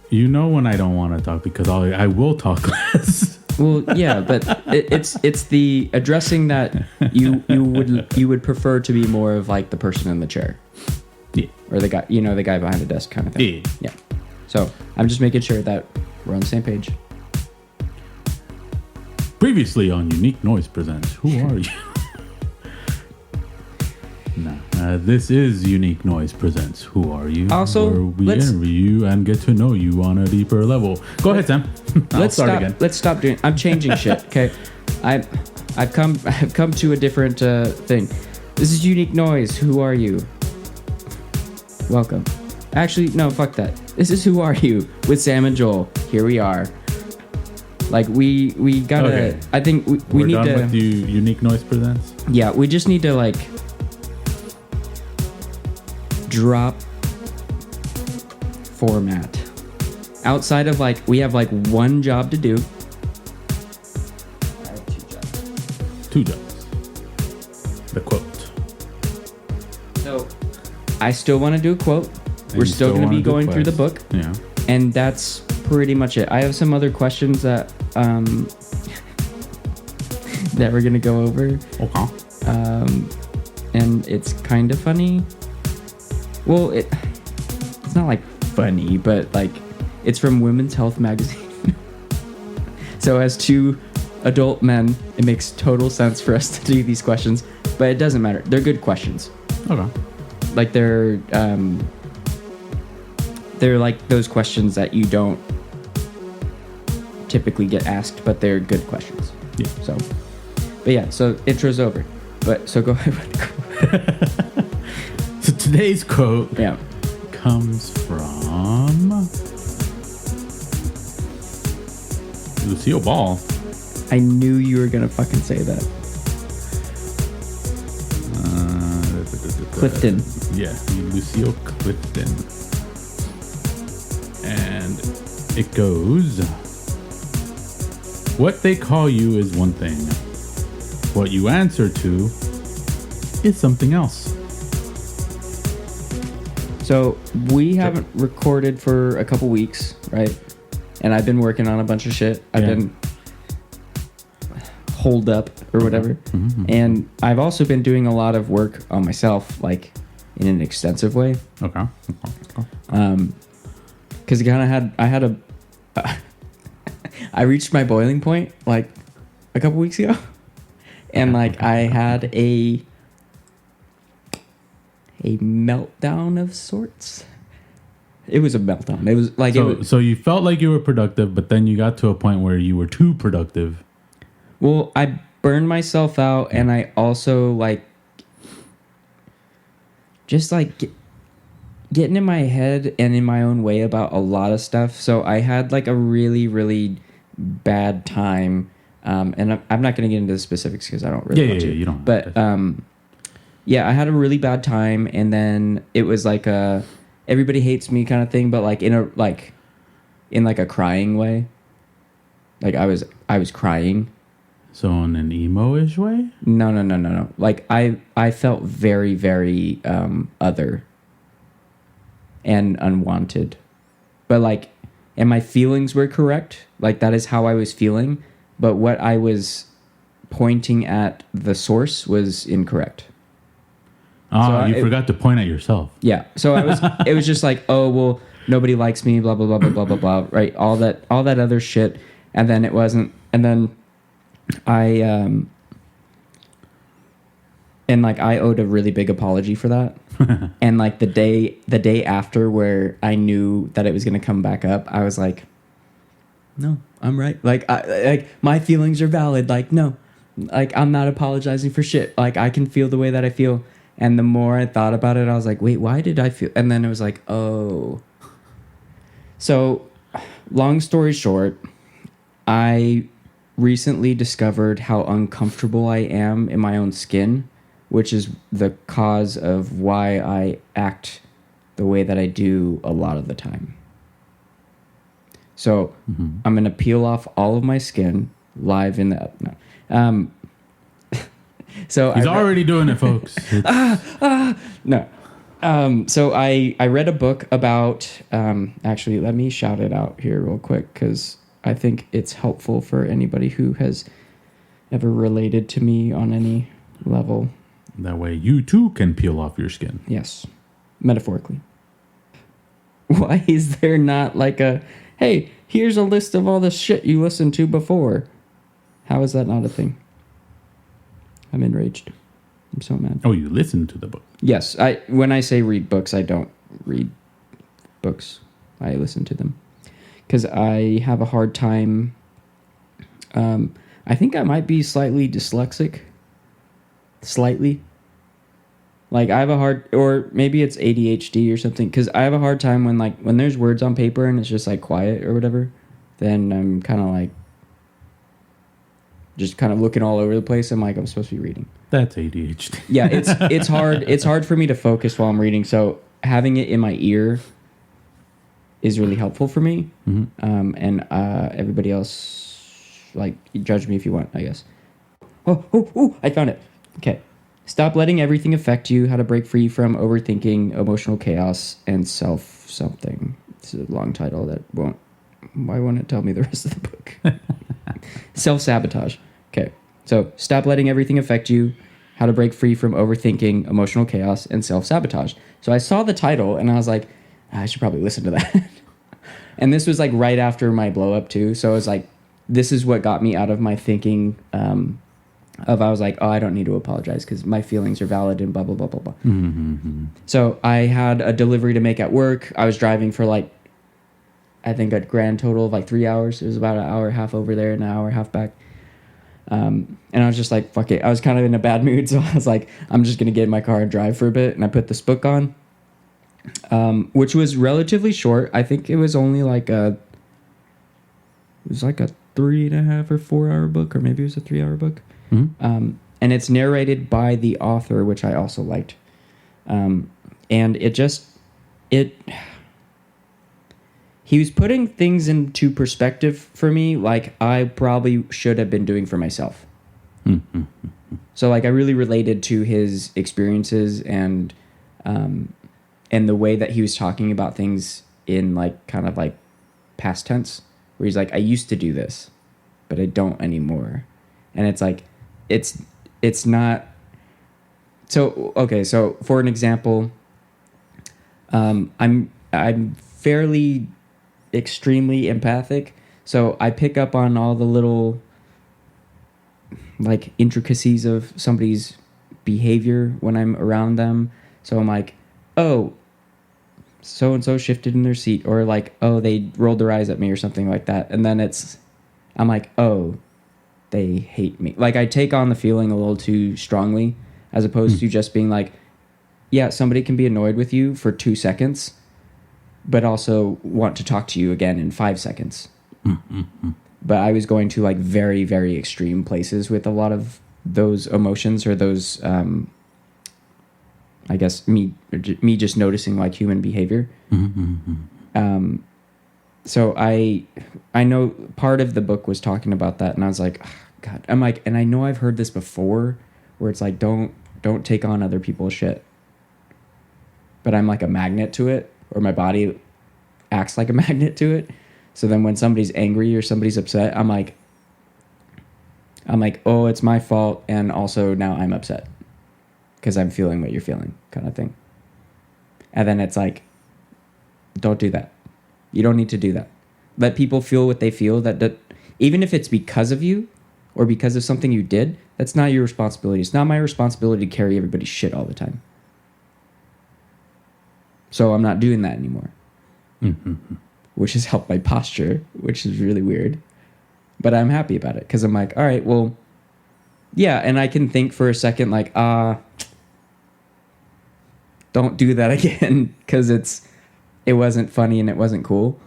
You know when I don't want to talk because I will talk less. Well, yeah, but it's the addressing that you would prefer to be more of like the person in the chair, Yeah. or the guy the guy behind the desk kind of thing. Yeah. So I'm just making sure that we're on the same page. Previously on Unique Noise Presents, who are you? This is Unique Noise Presents, who are you? Also, where we interview you and get to know you on a deeper level. Go ahead, Sam. Let's stop doing. I'm changing shit. Okay, I've come to a different thing. This is Unique Noise. Who are you? Welcome. Actually, no, fuck that. This is Who Are You with Sam and Joel. Here we are. Like we gotta. Okay. I think we need done to. With you, Unique Noise Presents. Yeah, we just need to like drop format. Outside of like we have like one job to do. I have two jobs. The quote. So I still want to do a quote. We're still going to be going through the book. Yeah. And that's pretty much it. I have some other questions that that we're going to go over. Okay. And it's kind of funny. Well, it's not like funny, but like it's from Women's Health magazine. So as two adult men, it makes total sense for us to do these questions, but it doesn't matter. They're good questions. Okay. Like they're like those questions that you don't typically get asked, but they're good questions. Yeah. So, but yeah, so intro's over. But so go ahead with the quote. So today's quote comes from Lucille Ball. I knew you were gonna fucking say that. Clifton. Yeah, Lucille Clifton. And it goes, what they call you is one thing. What you answer to is something else. So we haven't recorded for a couple weeks, right? And I've been working on a bunch of shit. I've been holed up or whatever. Mm-hmm. And I've also been doing a lot of work on myself, like in an extensive way. Okay. Because I reached my boiling point like a couple weeks ago, and like I had a meltdown of sorts. It was a meltdown. It was like so you felt like you were productive, but then you got to a point where you were too productive. Well, I burned myself out, and I also like just like getting in my head and in my own way about a lot of stuff. So I had like a really, really bad time. And I'm not going to get into the specifics because I don't really want to. You don't. But yeah, I had a really bad time, and then it was like a everybody hates me kind of thing, but like in a crying way. Like I was crying. So in an emo-ish way? No. Like I felt very, very other and unwanted. But like, and my feelings were correct. Like that is how I was feeling. But what I was pointing at the source was incorrect. Oh, so you forgot to point at yourself. Yeah. So it was just like, oh, well, nobody likes me, blah, blah, blah, blah, blah, blah, blah, right? All that other shit. And then it wasn't, and then I owed a really big apology for that. And like the day after where I knew that it was going to come back up, I was like, no, I'm right. Like my feelings are valid. Like, no, like I'm not apologizing for shit. Like I can feel the way that I feel. And the more I thought about it, I was like, wait, why did I feel? And then it was like, oh. So long story short, I recently discovered how uncomfortable I am in my own skin, which is the cause of why I act the way that I do a lot of the time. So I'm going to peel off all of my skin live in the... No. So he's already doing it, folks. No. So I read a book about, actually, let me shout it out here real quick because I think it's helpful for anybody who has ever related to me on any level. That way you too can peel off your skin. Yes, metaphorically. Why is there not like a, hey, here's a list of all the shit you listened to before? How is that not a thing? I'm enraged. I'm so mad. Oh, you listened to the book. Yes, when I say read books, I don't read books. I listen to them because I have a hard time. I think I might be slightly dyslexic. Slightly. Like I have a hard, or maybe it's ADHD or something. Because I have a hard time when there's words on paper and it's just like quiet or whatever. Then I'm kind of like, just kind of looking all over the place. I'm like, I'm supposed to be reading. That's ADHD. Yeah, it's hard. It's hard for me to focus while I'm reading. So having it in my ear is really helpful for me. Mm-hmm. And everybody else, like, judge me if you want, I guess. Oh! I found it. Okay. Stop letting everything affect you. How to break free from overthinking, emotional chaos, and self-something. It's a long title that won't. Why won't it tell me the rest of the book? Self-sabotage. Okay. So stop letting everything affect you. How to break free from overthinking, emotional chaos, and self-sabotage. So I saw the title and I was like, I should probably listen to that. And this was like right after my blow up too. So I was like, this is what got me out of my thinking I was like, oh, I don't need to apologize because my feelings are valid and blah, blah, blah, blah, blah. Mm-hmm. So I had a delivery to make at work. I was driving for like, I think a grand total of like 3 hours. It was about an hour and a half over there and an hour and a half back. And I was just like, fuck it. I was kind of in a bad mood. So I was like, I'm just going to get in my car and drive for a bit. And I put this book on, which was relatively short. I think it was only like a 3.5 or 4 hour book, or maybe it was a 3 hour book. Mm-hmm. And it's narrated by the author, which I also liked. And he was putting things into perspective for me like I probably should have been doing for myself. Mm-hmm. So like I really related to his experiences and the way that he was talking about things in like kind of like past tense, where he's like, I used to do this, but I don't anymore. And it's like, it's not. So, okay. So for an example, I'm fairly extremely empathic. So I pick up on all the little like intricacies of somebody's behavior when I'm around them. So I'm like, oh, so-and-so shifted in their seat, or like, oh, they rolled their eyes at me or something like that. And then I'm like, oh, they hate me. Like I take on the feeling a little too strongly, as opposed to just being like, yeah, somebody can be annoyed with you for 2 seconds, but also want to talk to you again in 5 seconds. Mm-hmm. But I was going to like very, very extreme places with a lot of those emotions, or those, I guess me just noticing like human behavior. Mm-hmm. So I know part of the book was talking about that, and I was like, oh, God, I'm like, and I know I've heard this before, where it's like, don't take on other people's shit. But I'm like a magnet to it, or my body acts like a magnet to it. So then when somebody's angry or somebody's upset, I'm like, oh, it's my fault, and also now I'm upset because I'm feeling what you're feeling, kind of thing. And then it's like, don't do that. You don't need to do that. Let people feel what they feel. That even if it's because of you or because of something you did, that's not your responsibility. It's not my responsibility to carry everybody's shit all the time. So I'm not doing that anymore. Mm-hmm. Which has helped my posture, which is really weird. But I'm happy about it because I'm like, all right, well, yeah. And I can think for a second like, don't do that again because it wasn't funny and it wasn't cool.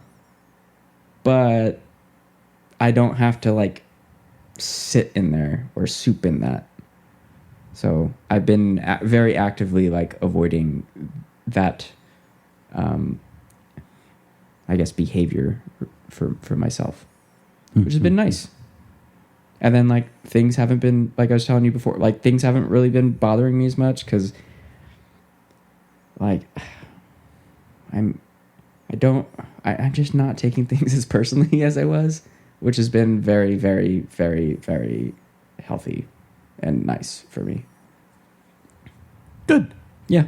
But I don't have to like sit in there or soup in that. So I've been very actively like avoiding that, I guess, behavior for myself, which has been nice. And then like things haven't been, like I was telling you before, like things haven't really been bothering me as much because like I'm just not taking things as personally as I was, which has been very, very, very, very healthy and nice for me. Good. Yeah.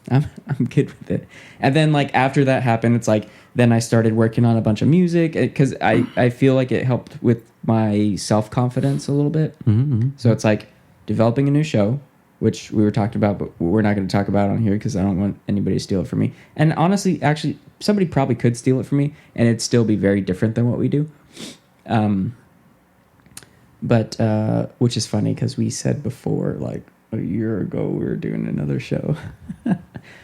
I'm good with it. And then like after that happened, it's like then I started working on a bunch of music because I feel like it helped with my self-confidence a little bit. Mm-hmm. So it's like developing a new show, which we were talking about, but we're not going to talk about on here because I don't want anybody to steal it from me. And honestly, actually, somebody probably could steal it from me, and it'd still be very different than what we do. But which is funny because we said before, like a year ago, we were doing another show.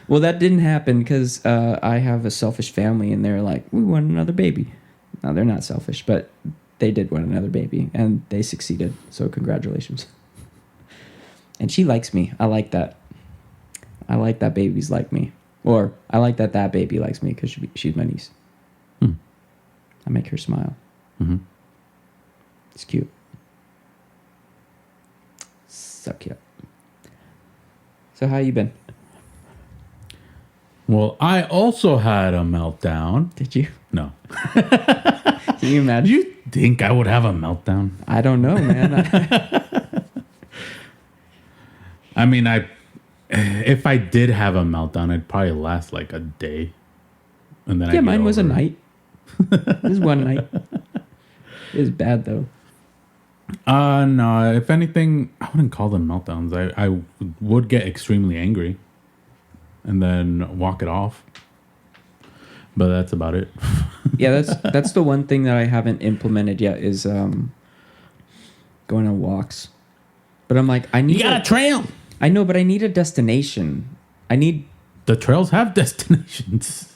Well, that didn't happen because I have a selfish family, and they're like, we want another baby. No, they're not selfish, but they did want another baby, and they succeeded. So congratulations. And she likes me. I like that. I like that babies like me. Or I like that baby likes me because she's my niece. I make her smile. Mm-hmm. It's cute. So cute. So how you been? Well, I also had a meltdown. Did you? No. Can you imagine? You think I would have a meltdown? I don't know, man. I mean, if I did have a meltdown, it'd probably last like a day, and then yeah, mine was a night. It was one night. It was bad though. No. If anything, I wouldn't call them meltdowns. I would get extremely angry, and then walk it off. But that's about it. Yeah, that's the one thing that I haven't implemented yet is going on walks. But I'm like, I need You got a trail. I know, but I need a destination. The trails have destinations.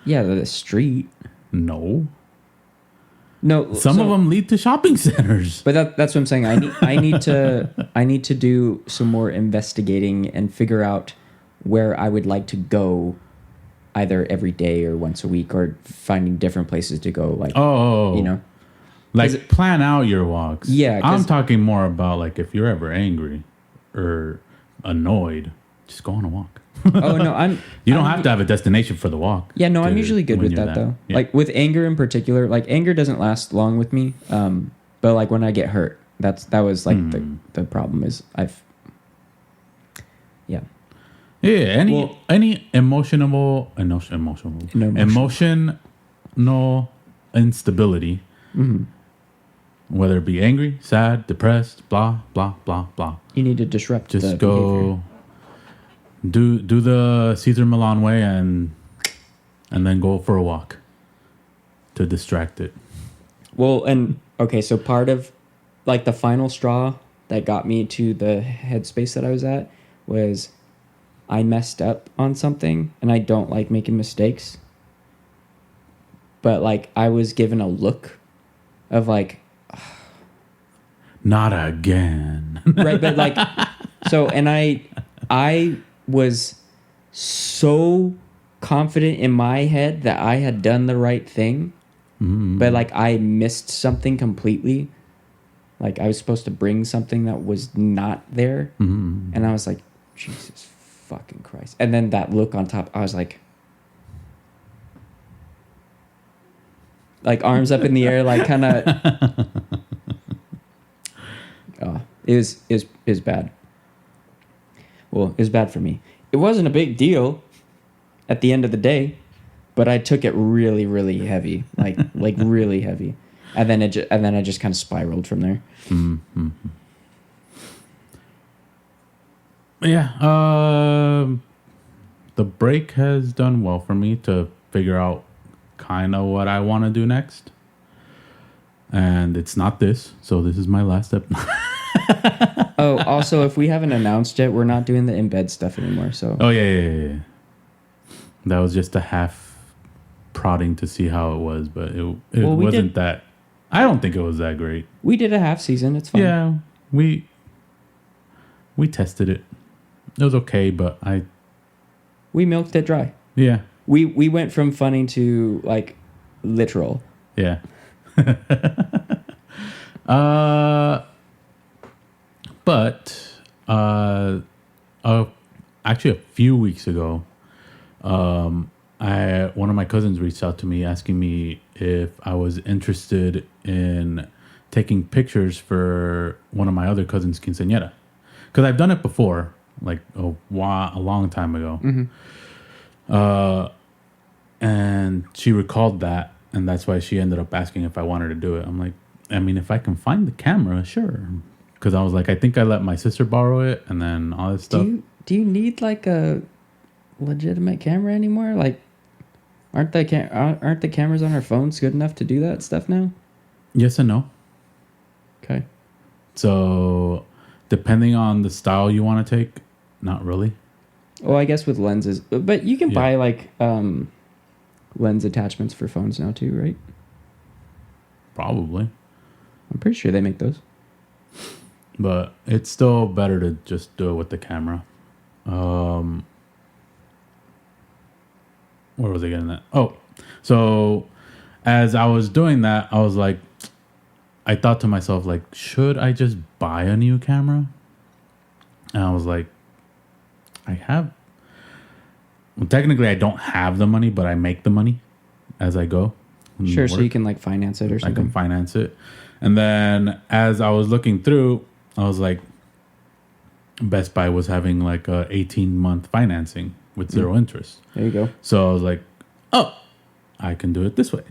Yeah, the street. No. No, Some of them lead to shopping centers. But that's what I'm saying. I need to do some more investigating and figure out where I would like to go, either every day or once a week, or finding different places to go. Like, you know, like plan out your walks. Yeah, I'm talking more about like if you're ever angry or annoyed, just go on a walk. Oh no, You don't have to have a destination for the walk. Yeah, no, I'm usually good with that though. Yeah. Like with anger in particular, like anger doesn't last long with me. But like when I get hurt, that was like the problem is yeah. Yeah, any emotional instability, whether it be angry, sad, depressed, blah blah blah blah. You need to disrupt. Just go behavior. do the Cesar Millan way and then go for a walk to distract it. Well, and okay, so part of like the final straw that got me to the headspace that I was at was I messed up on something, and I don't like making mistakes. But like I was given a look of like, not again. right? But like, so, and I was so confident in my head that I had done the right thing, but like I missed something completely. Like I was supposed to bring something that was not there, and I was like, Jesus fucking Christ! And then that look on top, I was like arms up in the air, like kind of. It was bad. Well, it was bad for me. It wasn't a big deal at the end of the day, but I took it really, really heavy, like really heavy, and then I just kind of spiraled from there. Mm-hmm. Yeah. The break has done well for me to figure out kind of what I want to do next, and it's not this. So this is my last step. Oh, also, if we haven't announced yet, we're not doing the embed stuff anymore. So. Oh yeah. That was just a half prodding to see how it was, but it wasn't that. I don't think it was that great. We did a half season. It's fine. Yeah, we tested it. It was okay, but we milked it dry. Yeah. We went from funny to like literal. Yeah. But a actually a few weeks ago, one of my cousins reached out to me asking me if I was interested in taking pictures for one of my other cousins' quinceañera, because I've done it before, like a long time ago. And she recalled that, and that's why she ended up asking if I wanted to do it. I'm like, I mean, if I can find the camera, sure. Because I was like, I think I let my sister borrow it, and then all this stuff. Do you need like a legitimate camera anymore? Like, aren't the cameras on our phones good enough to do that stuff now? Yes and no. Okay. So, depending on the style you want to take, not really. Well, I guess with lenses, but you can buy like lens attachments for phones now too, right? Probably. I'm pretty sure they make those. But it's still better to just do it with the camera. Where was I getting that? Oh, so as I was doing that, I was like, I thought to myself, like, should I just buy a new camera? And I was like, technically I don't have the money, but I make the money as I go. Sure, so you can like finance it or something. I can finance it. And then as I was looking through, I was like, Best Buy was having like a 18-month financing with zero interest. There you go. So I was like, oh, I can do it this way.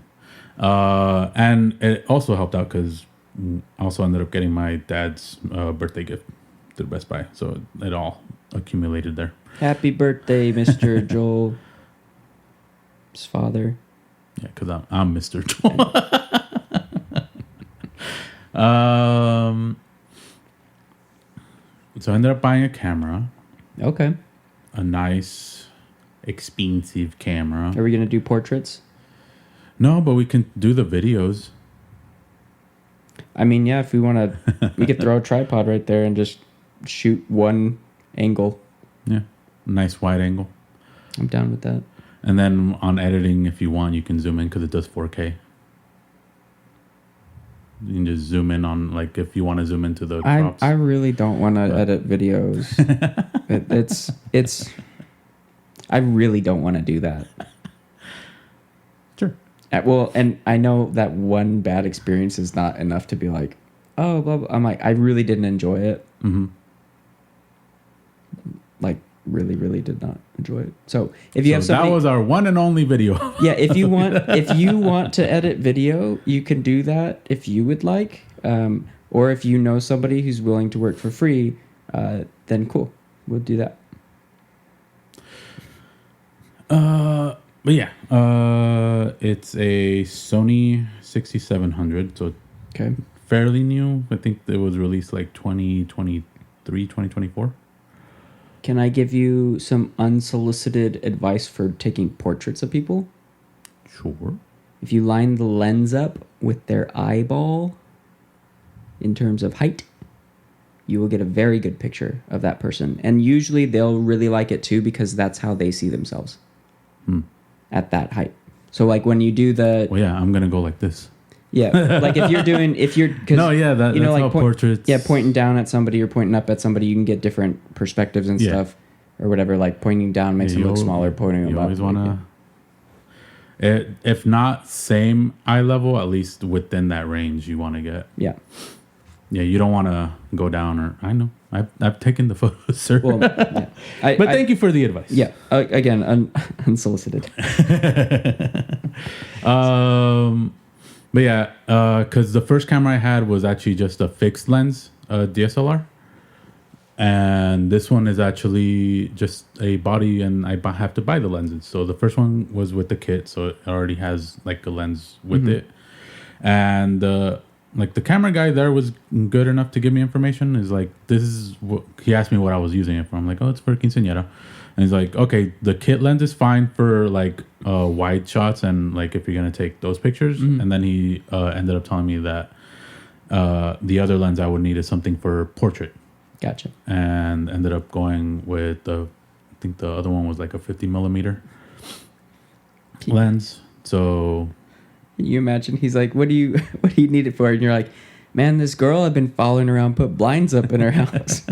And it also helped out because I also ended up getting my dad's birthday gift through Best Buy. So it all accumulated there. Happy birthday, Mr. Joel's father. Yeah, because I'm Mr. Joel. So I ended up buying a camera. Okay. A nice, expensive camera. Are we going to do portraits? No, but we can do the videos. I mean, yeah, if we want to, we could throw a tripod right there and just shoot one angle. Yeah, nice wide angle. I'm down with that. And then on editing, if you want, you can zoom in because it does 4K. You can just zoom in on, like, if you want to zoom into the crops. I really don't want to edit videos. I really don't want to do that. Sure. Well, and I know that one bad experience is not enough to be like, oh, blah, blah. I'm like, I really didn't enjoy it. Mm-hmm. Like, really, really did not enjoy it. So if you have something, that was our one and only video. Yeah, if you want to edit video, you can do that if you would like, or if you know somebody who's willing to work for free, then cool, we'll do that. But yeah, it's a Sony 6700, so Okay. fairly new. I think it was released like 2023, 2024. Can I give you some unsolicited advice for taking portraits of people? Sure. If you line the lens up with their eyeball in terms of height, you will get a very good picture of that person. And usually they'll really like it too because that's how they see themselves at that height. So like when you do the... Well, yeah, I'm going to go like this. Yeah, like if you're... Cause, no, yeah, that's like how portraits... Yeah, pointing down at somebody or pointing up at somebody, you can get different perspectives and stuff or whatever. Like pointing down makes them look smaller, pointing them up. You always want to... If not same eye level, at least within that range you want to get. Yeah. Yeah, you don't want to go down or... I know. I've taken the photos, sir. Well, yeah. But thank you for the advice. Yeah. Again, unsolicited. But yeah, because the first camera I had was actually just a fixed lens DSLR. And this one is actually just a body, and I have to buy the lenses. So the first one was with the kit, so it already has like a lens with it. And like the camera guy there was good enough to give me information. Is like, this is what he asked me what I was using it for. I'm like, oh, it's for quinceañera. And he's like, okay, the kit lens is fine for like wide shots and like if you're gonna take those pictures. And then he ended up telling me that the other lens I would need is something for portrait. Gotcha. And ended up going with I think the other one was like a 50 millimeter lens. So can you imagine? He's like, what do you need it for? And you're like, man, this girl I've been following around put blinds up in her house.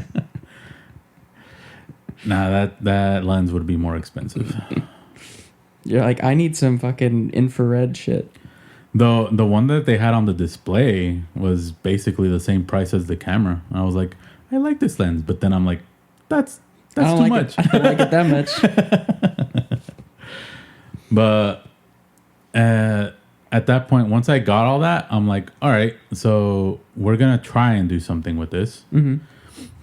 Nah, that lens would be more expensive. You're like, I need some fucking infrared shit. Though the one that they had on the display was basically the same price as the camera. I was like, I like this lens, but then I'm like, that's too much. I don't like it that much. But at that point, once I got all that, I'm like, all right, so we're gonna try and do something with this. Mm-hmm.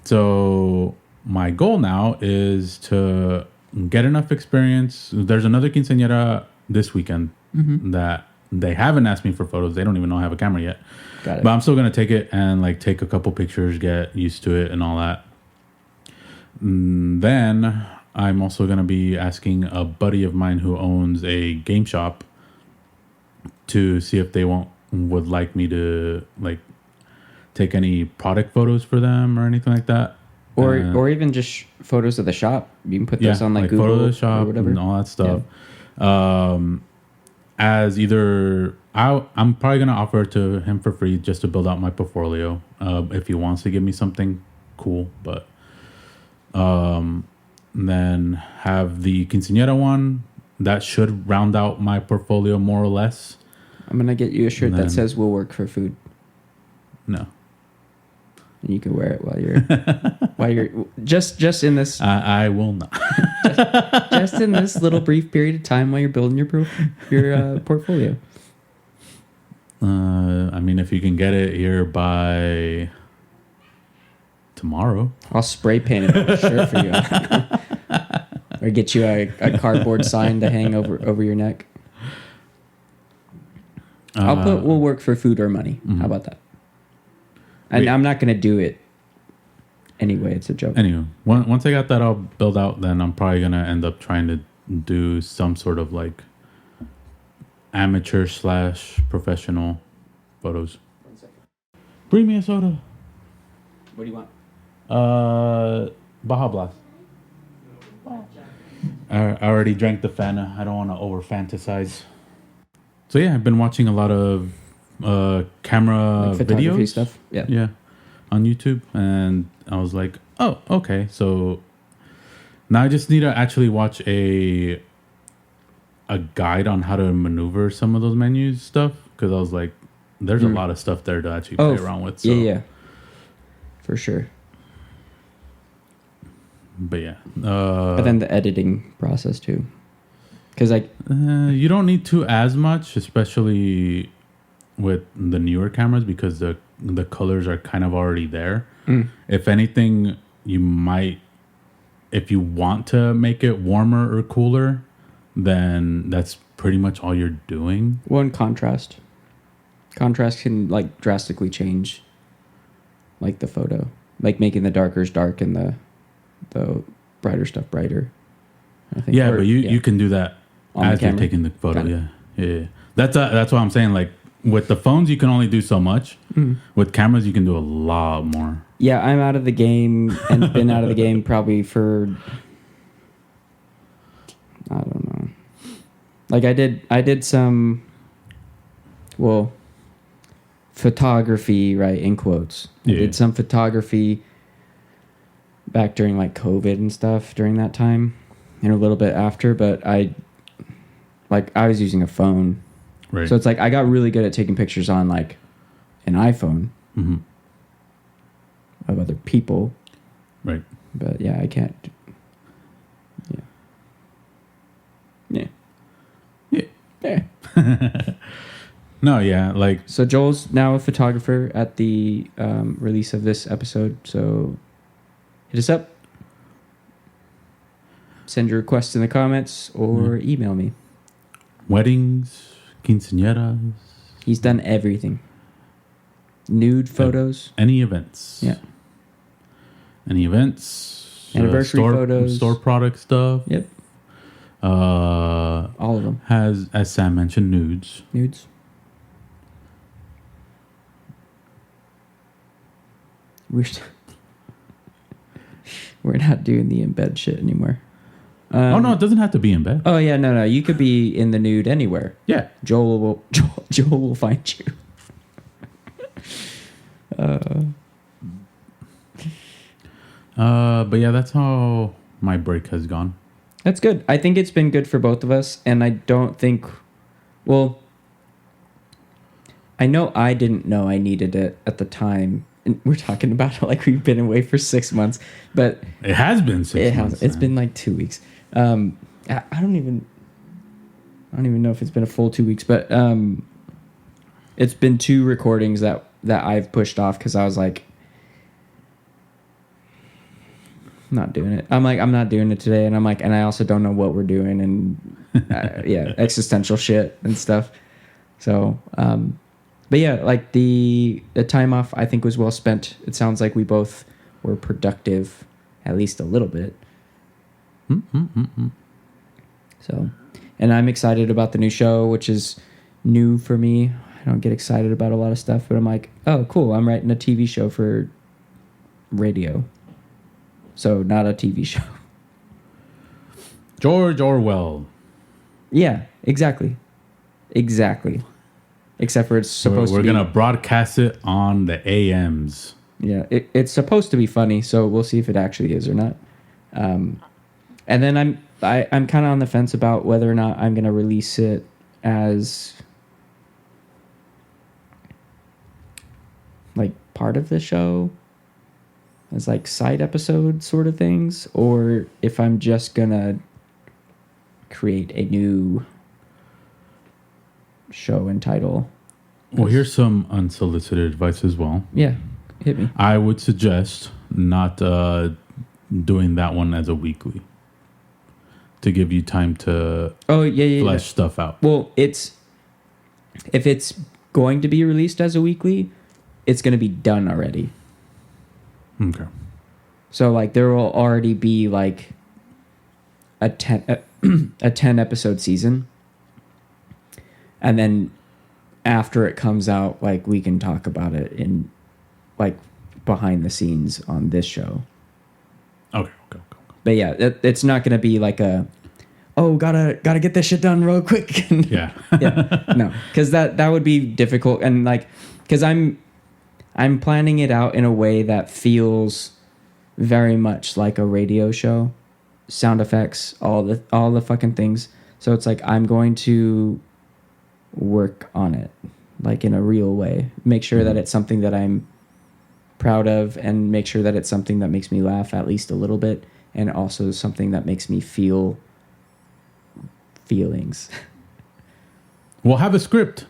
So my goal now is to get enough experience. There's another quinceañera this weekend that they haven't asked me for photos. They don't even know I have a camera yet. Got it. But I'm still gonna take it and like take a couple pictures, get used to it and all that. Then I'm also gonna be asking a buddy of mine who owns a game shop to see if they would like me to like take any product photos for them or anything like that. Or even just photos of the shop. You can put those on like Google photo of the shop or whatever. and all that stuff. Yeah. As either I'm probably gonna offer it to him for free just to build out my portfolio. If he wants to give me something cool, but then have the quinceañera one that should round out my portfolio more or less. I'm gonna get you a shirt that says "We'll work for food." No. And you can wear it while you're just in this. I will not. just in this little brief period of time while you're building your portfolio. I mean, if you can get it here by tomorrow, I'll spray paint it on a shirt for you, or get you a cardboard sign to hang over your neck. I'll put "We'll work for food or money." Mm-hmm. How about that? And I'm not going to do it anyway. It's a joke. Anyway, once I got that all built out, then I'm probably going to end up trying to do some sort of like amateur / professional photos. 1 second. Bring me a soda. What do you want? Baja Blast. I already drank the Fanta. I don't want to over fantasize. So yeah, I've been watching a lot of camera like photography videos stuff. Yeah, on YouTube, and I was like, oh, okay. So now I just need to actually watch a guide on how to maneuver some of those menus stuff, because I was like, there's a lot of stuff there to actually play around with. So. Yeah, for sure. But yeah, but then the editing process too, because like you don't need to as much, especially with the newer cameras, because the colors are kind of already there. If anything, you might, if you want to make it warmer or cooler, then that's pretty much all you're doing. One contrast can like drastically change like the photo, like making the darkers dark and the brighter stuff brighter, I think. Yeah, but you can do that on as you're taking the photo. Yeah. That's what I'm saying. Like with the phones, you can only do so much. With cameras, you can do a lot more. Yeah, I'm out of the game and been out of the game probably for, I don't know. Like I did some, well, photography, right, in quotes. I did some photography back during like COVID and stuff during that time, and a little bit after, but I was using a phone. Right. So it's like I got really good at taking pictures on like an iPhone of other people. Right. But yeah, I can't. Yeah. No, yeah, like So Joel's now a photographer at the release of this episode. So hit us up. Send your requests in the comments or email me. weddings, quinceañeras. He's done everything. Nude photos. Any events. Yeah. Any events. Anniversary photos. Store product stuff. Yep. All of them. Has, as Sam mentioned, nudes. Nudes. We're not doing the embed shit anymore. Oh no, it doesn't have to be in bed. Oh yeah, no. You could be in the nude anywhere. Yeah. Joel will find you. But yeah, that's how my break has gone. That's good. I think it's been good for both of us, and I don't think, well, I know I didn't know I needed it at the time. And we're talking about it like we've been away for 6 months, but It has been 6 months. It's man. been like 2 weeks. I don't even know if it's been a full 2 weeks, but it's been 2 recordings that I've pushed off because I was like, I'm not doing it. I'm not doing it today, and I also don't know what we're doing, and existential shit and stuff. So, but yeah, like the time off I think was well spent. It sounds like we both were productive, at least a little bit. So, and I'm excited about the new show, which is new for me. I don't get excited about a lot of stuff, but I'm like, oh, cool. I'm writing a TV show for radio. So not a TV show. George Orwell. Yeah, exactly. Except for it's supposed We're to be... going to broadcast it on the AMs. Yeah, it's supposed to be funny, so we'll see if it actually is or not. And then I'm kind of on the fence about whether or not I'm going to release it as like part of the show, as like side episode sort of things, or if I'm just going to create a new show and title. Well, here's some unsolicited advice as well. Yeah, hit me. I would suggest not doing that one as a weekly to give you time to flesh stuff out. Well, if it's going to be released as a weekly, it's going to be done already. Okay. So like there will already be like a 10 episode season, and then after it comes out, like we can talk about it in like behind the scenes on this show. Okay. But yeah, it's not going to be like gotta get this shit done real quick. Yeah. Yeah. No, because that would be difficult, and like because I'm planning it out in a way that feels very much like a radio show, sound effects, all the fucking things. So it's like I'm going to work on it like in a real way, make sure that it's something that I'm proud of, and make sure that it's something that makes me laugh at least a little bit, and also something that makes me feel feelings. We'll have a script.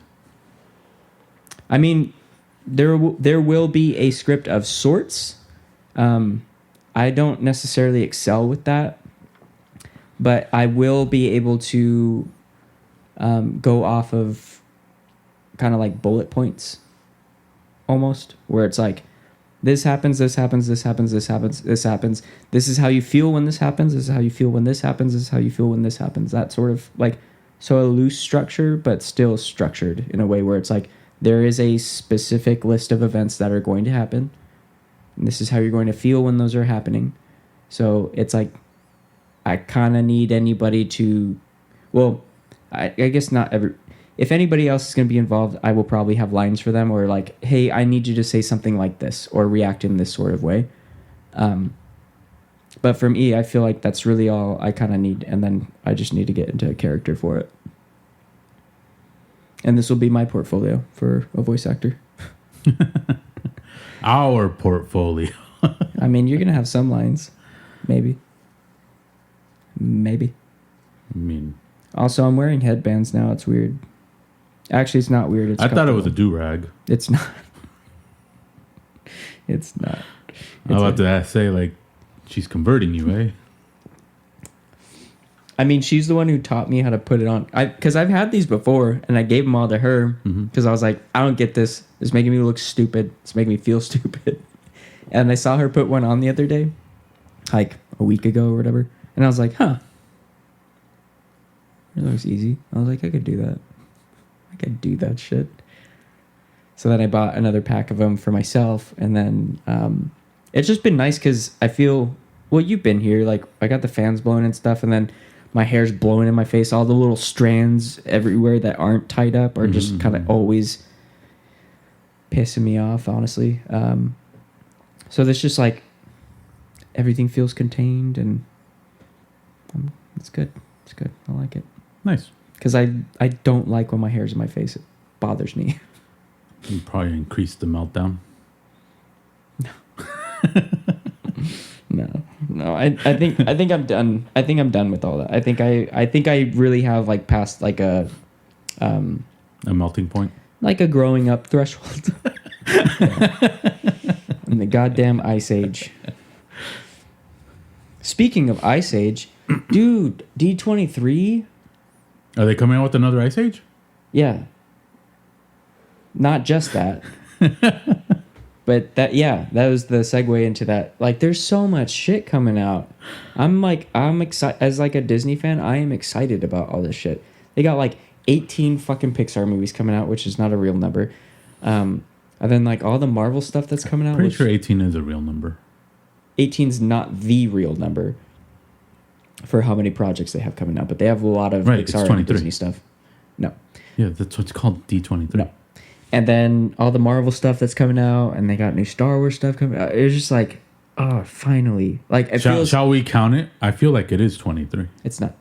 I mean, there will be a script of sorts. I don't necessarily excel with that, but I will be able to go off of kind of like bullet points almost, where it's like, this happens, this happens, this happens, this happens, this happens. This is how you feel when this happens. This is how you feel when this happens. This is how you feel when this happens. That sort of like, so a loose structure, but still structured in a way where it's like, there is a specific list of events that are going to happen. And this is how you're going to feel when those are happening. So it's like, I kind of need anybody to, well, I guess not every, if anybody else is going to be involved, I will probably have lines for them, or like, hey, I need you to say something like this or react in this sort of way. But for me, I feel like that's really all I kind of need. And then I just need to get into a character for it. And this will be my portfolio for a voice actor. Our portfolio. I mean, you're going to have some lines. Maybe. I mean, Also, I'm wearing headbands now. It's weird. Actually, it's not weird. I thought it was a do-rag. It's not. It's not. I was about to say, like, she's converting you, eh? I mean, she's the one who taught me how to put it on. Because I've had these before, and I gave them all to her because I was like, I don't get this. It's making me look stupid. It's making me feel stupid. And I saw her put one on the other day, like a week ago or whatever. And I was like, huh. It looks easy. I was like, I could do that. I could do that shit. So then I bought another pack of them for myself. And then it's just been nice because I feel, well, you've been here. Like, I got the fans blowing and stuff. And then my hair's blowing in my face. All the little strands everywhere that aren't tied up are just kind of always pissing me off, honestly. So there's just like, everything feels contained and It's good. It's good. I like it. Nice. Because I don't like when my hair's in my face. It bothers me. You probably increased the meltdown. No. I think I'm done. I think I'm done with all that. I think I really have like passed like a melting point. Like a growing up threshold. In the goddamn Ice Age. Speaking of Ice Age, dude, D23. Are they coming out with another Ice Age? Yeah. Not just that. But that was the segue into that. Like, there's so much shit coming out. I'm excited. As like a Disney fan, I am excited about all this shit. They got like 18 fucking Pixar movies coming out, which is not a real number. And then like all the Marvel stuff that's coming out. Pretty sure 18 is a real number. 18's not the real number for how many projects they have coming out, but they have a lot of Pixar and Disney stuff. No. Yeah, that's what's called D23. No. And then all the Marvel stuff that's coming out, and they got new Star Wars stuff coming out. It's just like, oh, finally. Like, it feels, shall we count it? I feel like it is 23. It's not.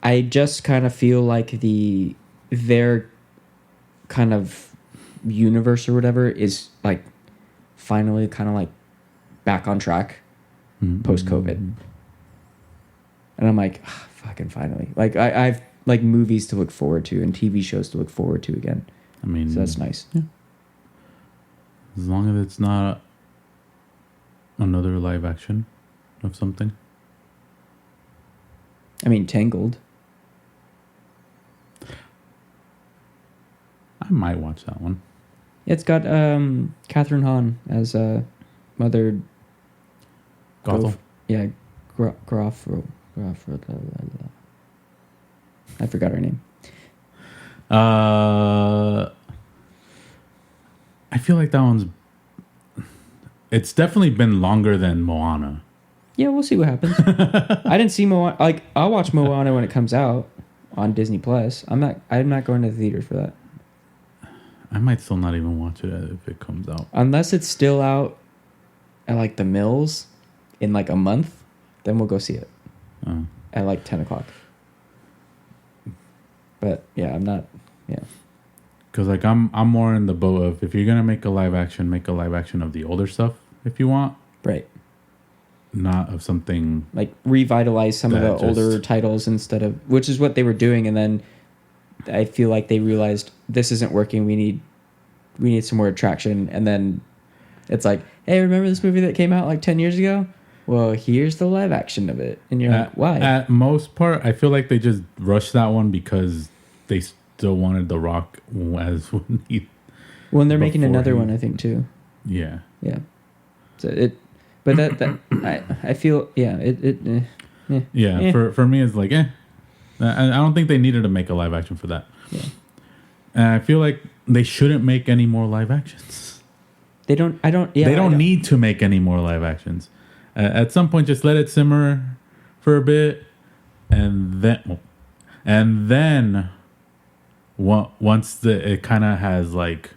I just kind of feel like their kind of universe or whatever is like finally kind of like back on track post-COVID. And I'm like, oh, fucking finally. Like, I've like movies to look forward to and TV shows to look forward to again. I mean, so that's nice. Yeah. As long as it's not another live action of something. I mean, Tangled. I might watch that one. It's got Catherine Hahn as Mother Gothel. Groff. I forgot her name. I feel like that one's... It's definitely been longer than Moana. Yeah, we'll see what happens. I didn't see Moana. Like, I'll watch Moana when it comes out on Disney Plus. I'm not going to the theater for that. I might still not even watch it if it comes out. Unless it's still out at like the Mills in like a month, then we'll go see it at like 10 o'clock. But yeah, I'm not. Yeah, because like I'm more in the boat of, if you're gonna make a live action of the older stuff if you want. Right. Not of something like revitalize some of the older titles instead of, which is what they were doing, and then I feel like they realized this isn't working. We need some more attraction, and then it's like, hey, remember this movie that came out like 10 years ago? Well, here's the live action of it, and you're like, why? At most part, I feel like they just rushed that one because they still wanted The Rock as when he. Well, and they're making another one, I think, too. Yeah. Yeah. So but that I feel For me it's like I don't think they needed to make a live action for that. Yeah. And I feel like they shouldn't make any more live actions. They don't need to make any more live actions. At some point, just let it simmer for a bit, and then once it kind of has like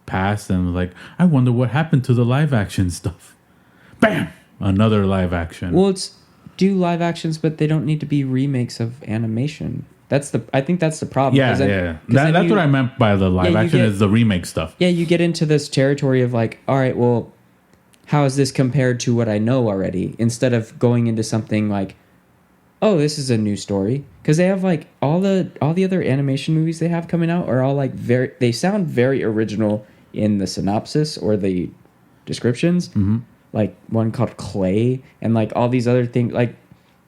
passed, and like, I wonder what happened to the live action stuff. Bam! Another live action. Well, do live actions, but they don't need to be remakes of animation. I think that's the problem. Yeah. That's what I meant by the live action is the remake stuff. Yeah, you get into this territory of like, all right, well, how is this compared to what I know already? Instead of going into something like, oh, this is a new story. Because they have like all the other animation movies they have coming out are all like they sound very original in the synopsis or the descriptions. Mm-hmm. Like one called Clay, and like all these other things. Like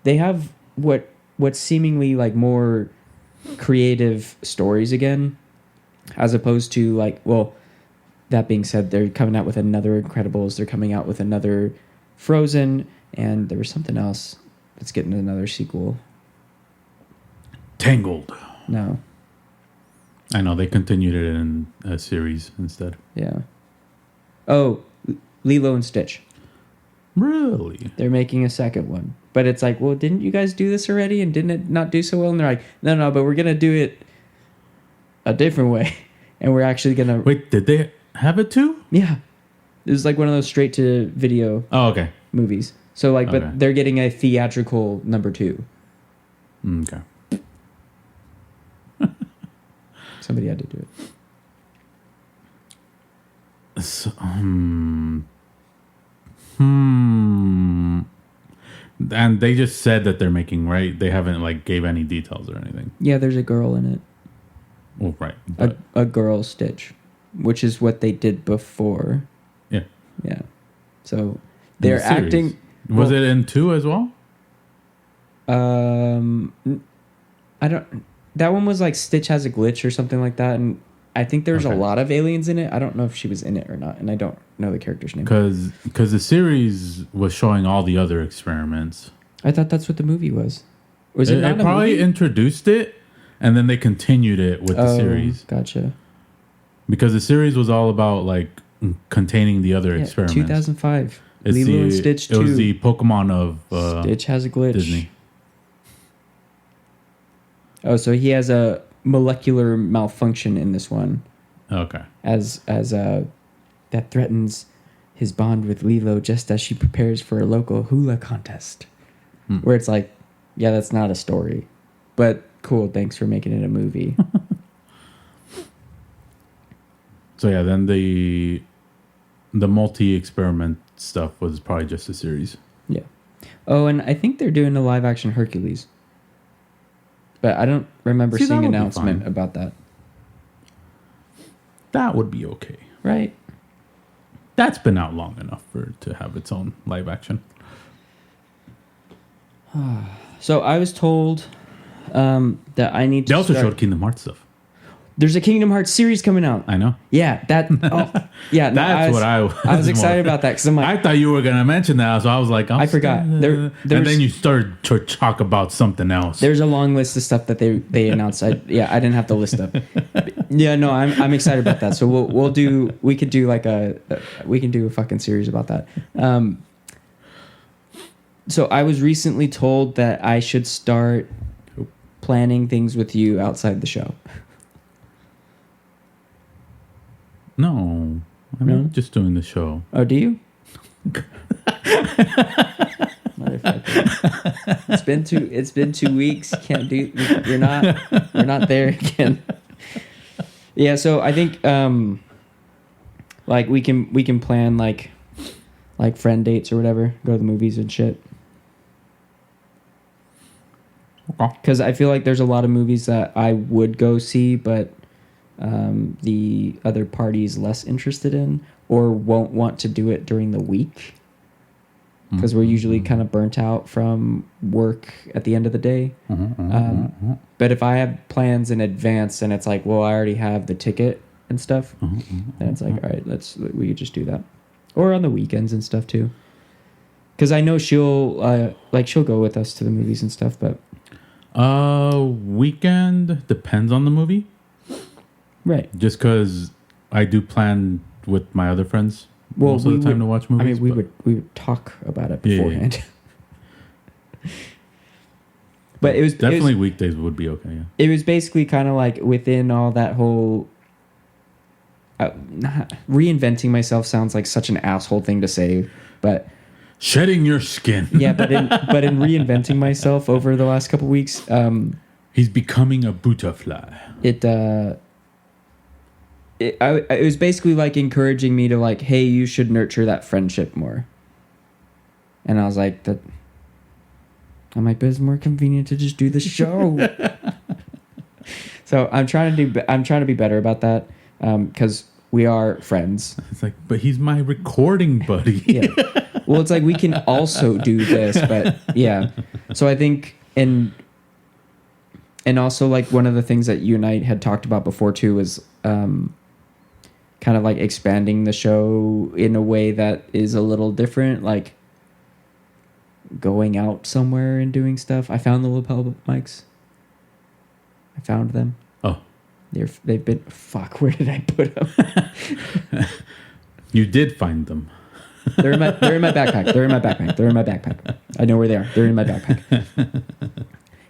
they have what's seemingly like more creative stories again, as opposed to like, well, that being said, they're coming out with another Incredibles. They're coming out with another Frozen, and there was something else that's getting another sequel. Tangled. No. I know, they continued it in a series instead. Yeah. Oh, Lilo and Stitch. Really? They're making a second one. But it's like, well, didn't you guys do this already? And didn't it not do so well? And they're like, no, but we're going to do it a different way. And we're actually going to... Wait, did they have it too? Yeah. It was like one of those straight-to-video okay. movies. So like, Okay. but they're getting a theatrical number 2. Okay. Somebody had to do it. So, And they just said that they're making, right? They haven't like gave any details or anything. Yeah, there's a girl in it. Well, right. A girl Stitch, which is what they did before. Yeah. Yeah. So they're acting. Was it in 2 as well? I don't. That one was like Stitch has a glitch or something like that, and I think there's a lot of aliens in it. I don't know if she was in it or not, and I don't know the character's name. Because the series was showing all the other experiments. I thought that's what the movie was. Was it not It a probably movie? Introduced it, and then they continued it with the series. Gotcha. Because the series was all about like containing the other experiments. 2005. It's Lilo and Stitch 2. It was the Pokemon of Stitch has a glitch. Disney. Oh, so he has a molecular malfunction in this one. Okay. As that threatens his bond with Lilo just as she prepares for a local hula contest. Where it's like, yeah, that's not a story. But cool, thanks for making it a movie. So yeah, then the multi-experiment stuff was probably just a series. Yeah. Oh, and I think they're doing a live action Hercules. But I don't remember seeing an announcement about that. That would be okay. Right. That's been out long enough for it to have its own live action. So I was told that I need to They also start- showed Kingdom Hearts stuff. There's a Kingdom Hearts series coming out. I know. Yeah, that. Oh, yeah, no, That's what I was. I was excited about that because I'm like, I thought you were gonna mention that, so I was like, I forgot. and then you started to talk about something else. there's a long list of stuff that they announced. I didn't have the list up. Yeah, no, I'm excited about that. So we could do a fucking series about that. So I was recently told that I should start planning things with you outside the show. No, I'm just doing the show. Oh, do you? Motherfucker. It's been 2 weeks. Can't do. We're not there again. Yeah, so I think like we can plan like friend dates or whatever. Go to the movies and shit. Because I feel like there's a lot of movies that I would go see, but the other party's less interested in or won't want to do it during the week because we're usually kind of burnt out from work at the end of the day. But if I have plans in advance and it's like, well, I already have the ticket and stuff, then it's like, all right, we could just do that. Or on the weekends and stuff too. Because I know she'll go with us to the movies and stuff, but weekend depends on the movie. Right. Just because I do plan with my other friends most of the time to watch movies. I mean, we would talk about it beforehand. Yeah. But it was definitely weekdays would be okay. Yeah. It was basically kind of like within all that whole reinventing myself sounds like such an asshole thing to say, but shedding your skin. Yeah, but in reinventing myself over the last couple weeks, he's becoming a butterfly. It was basically like encouraging me to like, hey, you should nurture that friendship more. And I was like, but it's more convenient to just do the show. So I'm trying to be better about that because we are friends. It's like, but he's my recording buddy. Yeah. Well, it's like we can also do this, but yeah. So I think and also like one of the things that you and I had talked about before too was kind of like expanding the show in a way that is a little different, like going out somewhere and doing stuff. I found the lapel mics. I found them. Oh. They've been... Fuck, where did I put them? You did find them. They're in my backpack. I know where they are. They're in my backpack.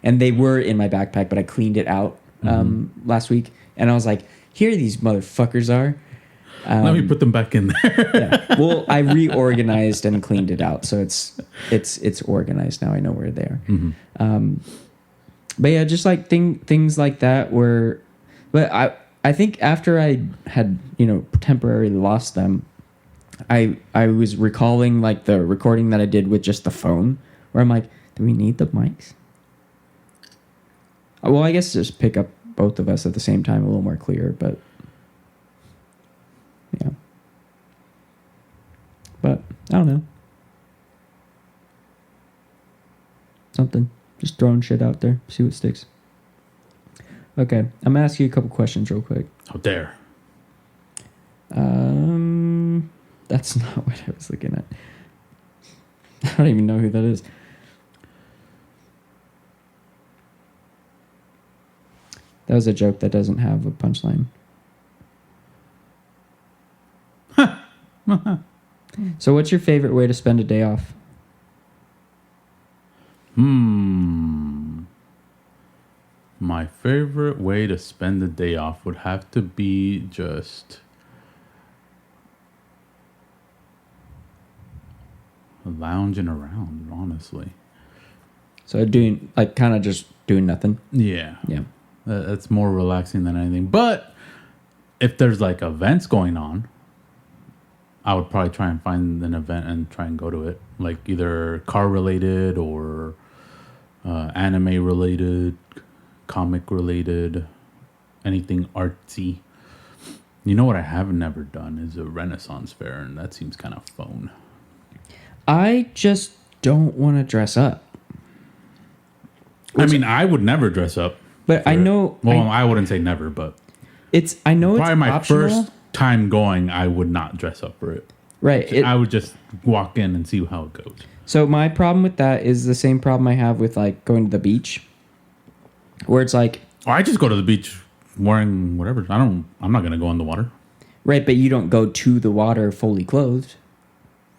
And they were in my backpack, but I cleaned it out last week. And I was like, here these motherfuckers are. Let me put them back in there. Yeah. Well, I reorganized and cleaned it out, so it's organized now. I know where they are. Mm-hmm. But yeah, just like things like that were, but I think after I had temporarily lost them, I was recalling like the recording that I did with just the phone, where I'm like, do we need the mics? Well, I guess just pick up both of us at the same time a little more clear, but yeah. But I don't know. Something. Just throwing shit out there. See what sticks. Okay. I'm going to ask you a couple questions real quick. Oh, there. That's not what I was looking at. I don't even know who that is. That was a joke that doesn't have a punchline. So what's your favorite way to spend a day off? My favorite way to spend the day off would have to be just lounging around, honestly. So doing, like, kind of just doing nothing? Yeah. Yeah. That's more relaxing than anything. But if there's, like, events going on, I would probably try and find an event and try and go to it. Like, either car-related or anime-related, comic-related, anything artsy. You know what I have never done is a Renaissance fair, and that seems kind of fun. I just don't want to dress up. I mean, I would never dress up. But I know... Well, I wouldn't say never, but... I know it's probably my optional. first time going, I would not dress up for it. Right. I would just walk in and see how it goes. So my problem with that is the same problem I have with, like, going to the beach. Where it's like... Oh, I just go to the beach wearing whatever. I'm not going to go in the water. Right, but you don't go to the water fully clothed,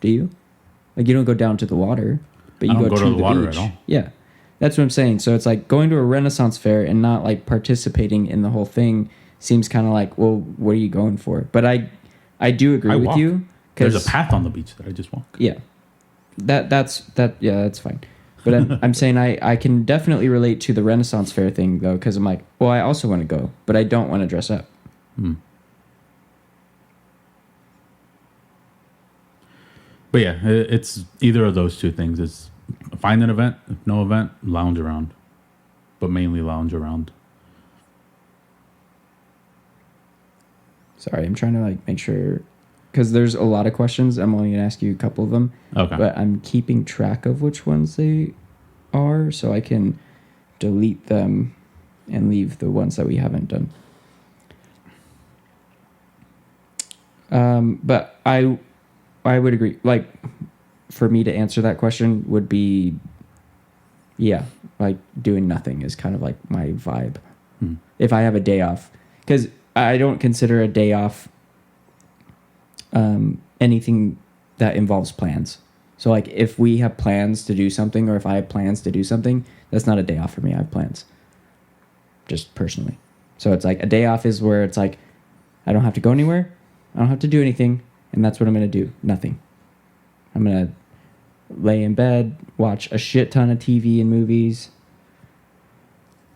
do you? Like, you don't go down to the water, but you I don't go go to to the water beach. at all. Yeah, that's what I'm saying. So it's like going to a Renaissance fair and not, like, participating in the whole thing seems kind of like, well, what are you going for? But I do agree with you. There's a path on the beach that I just walk. Yeah, that's fine. But I'm saying I can definitely relate to the Renaissance fair thing, though, because I'm like, well, I also want to go, but I don't want to dress up. But yeah, it's either of those two things. It's find an event. If no event, lounge around. But mainly lounge around. Sorry, I'm trying to, like, make sure, because there's a lot of questions. I'm only going to ask you a couple of them. Okay. But I'm keeping track of which ones they are, so I can delete them and leave the ones that we haven't done. But I would agree. Like, for me to answer that question would be, yeah, like, doing nothing is kind of like my vibe. If I have a day off. Because I don't consider a day off anything that involves plans. So, like, if we have plans to do something, or if I have plans to do something, that's not a day off for me. I have plans. Just personally. So it's like a day off is where it's like, I don't have to go anywhere. I don't have to do anything. And that's what I'm going to do. Nothing. I'm going to lay in bed, watch a shit ton of TV and movies.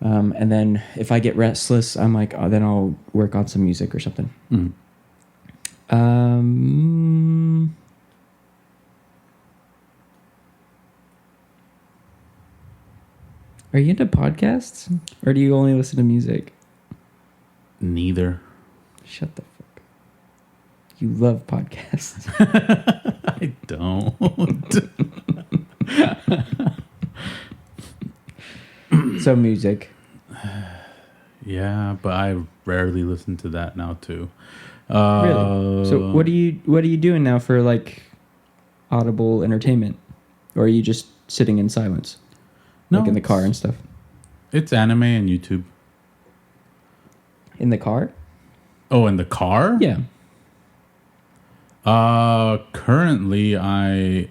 And then if I get restless, I'm like, oh, then I'll work on some music or something. Are you into podcasts? Or do you only listen to music? Neither. Shut the fuck up. You love podcasts. I don't. So music. Yeah, but I rarely listen to that now too. Really? So what are you doing now for, like, audible entertainment? Or are you just sitting in silence? No, like in the car and stuff? It's anime and YouTube. In the car? Oh, in the car? Yeah. Currently I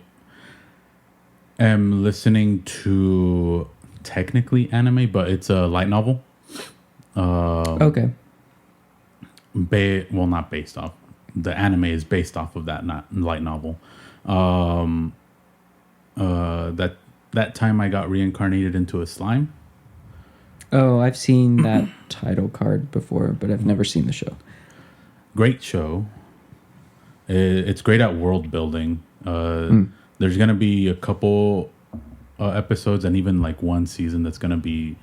am listening to technically anime, but it's a light novel. Okay. Well, not based off. the anime is based off of that light novel. That time I got reincarnated into a slime. Oh, I've seen that title card before, but I've never seen the show. Great show. It's great at world building. There's gonna be a couple episodes and even like one season that's gonna be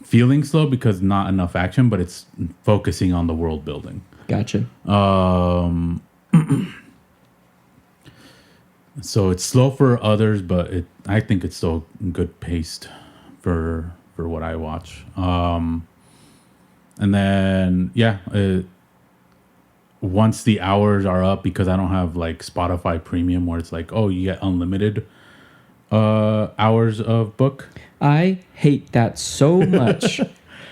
feeling slow because not enough action, but it's focusing on the world building. Gotcha. So it's slow for others, but I think it's still good paced for what I watch. And then once the hours are up, because I don't have like Spotify Premium where it's like, oh, you get unlimited hours of book. I hate that so much.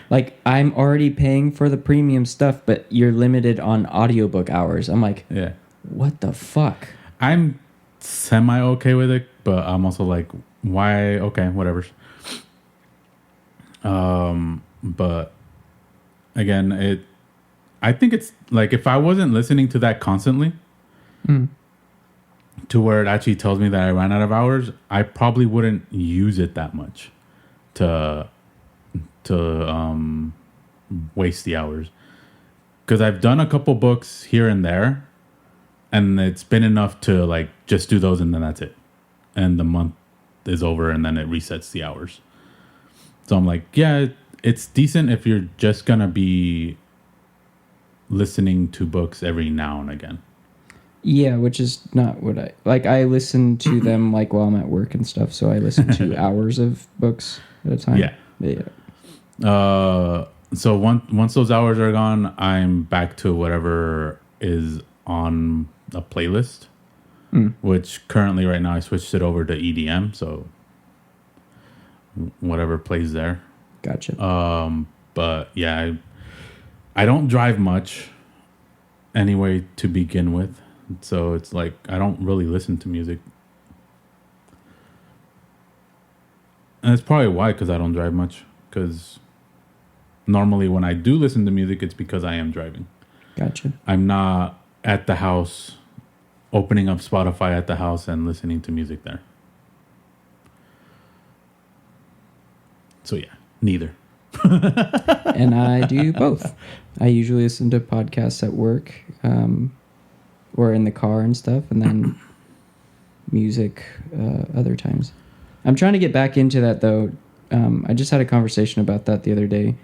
Like, I'm already paying for the premium stuff, but you're limited on audiobook hours. I'm like, Yeah. what the fuck? I'm semi okay with it, but I'm also like, why? Okay, whatever. But again, I think it's like if I wasn't listening to that constantly, to where it actually tells me that I ran out of hours, I probably wouldn't use it that much to waste the hours. Because I've done a couple books here and there, and it's been enough to like just do those and then that's it. And the month is over and then it resets the hours. So I'm like, yeah, it's decent if you're just going to be listening to books every now and again. Yeah, which is not what I like. I listen to them like while I'm at work and stuff. So I listen to hours of books at a time. Yeah. So once those hours are gone, I'm back to whatever is on a playlist, which currently right now I switched it over to EDM. So whatever plays there. Gotcha. But yeah, I don't drive much anyway to begin with. So it's like I don't really listen to music. And that's probably why, because I don't drive much. Because normally when I do listen to music, it's because I am driving. Gotcha. I'm not at the house, opening up Spotify at the house and listening to music there. So yeah, neither. And I do both. I usually listen to podcasts at work, or in the car and stuff, and then music other times. I'm trying to get back into that though. I just had a conversation about that the other day.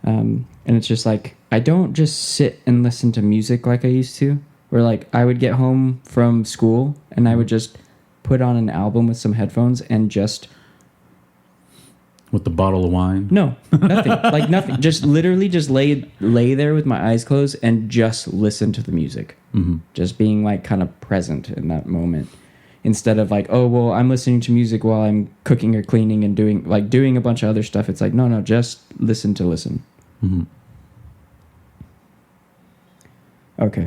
And it's just like, I don't just sit and listen to music like I used to, where like I would get home from school and I would just put on an album with some headphones and just... With the bottle of wine? No, nothing. Like nothing. Just literally just lay there with my eyes closed and just listen to the music. Mm-hmm. Just being like kind of present in that moment. Instead of like, oh, well, I'm listening to music while I'm cooking or cleaning and doing a bunch of other stuff. It's like, no, just listen to listen. Mm-hmm. Okay.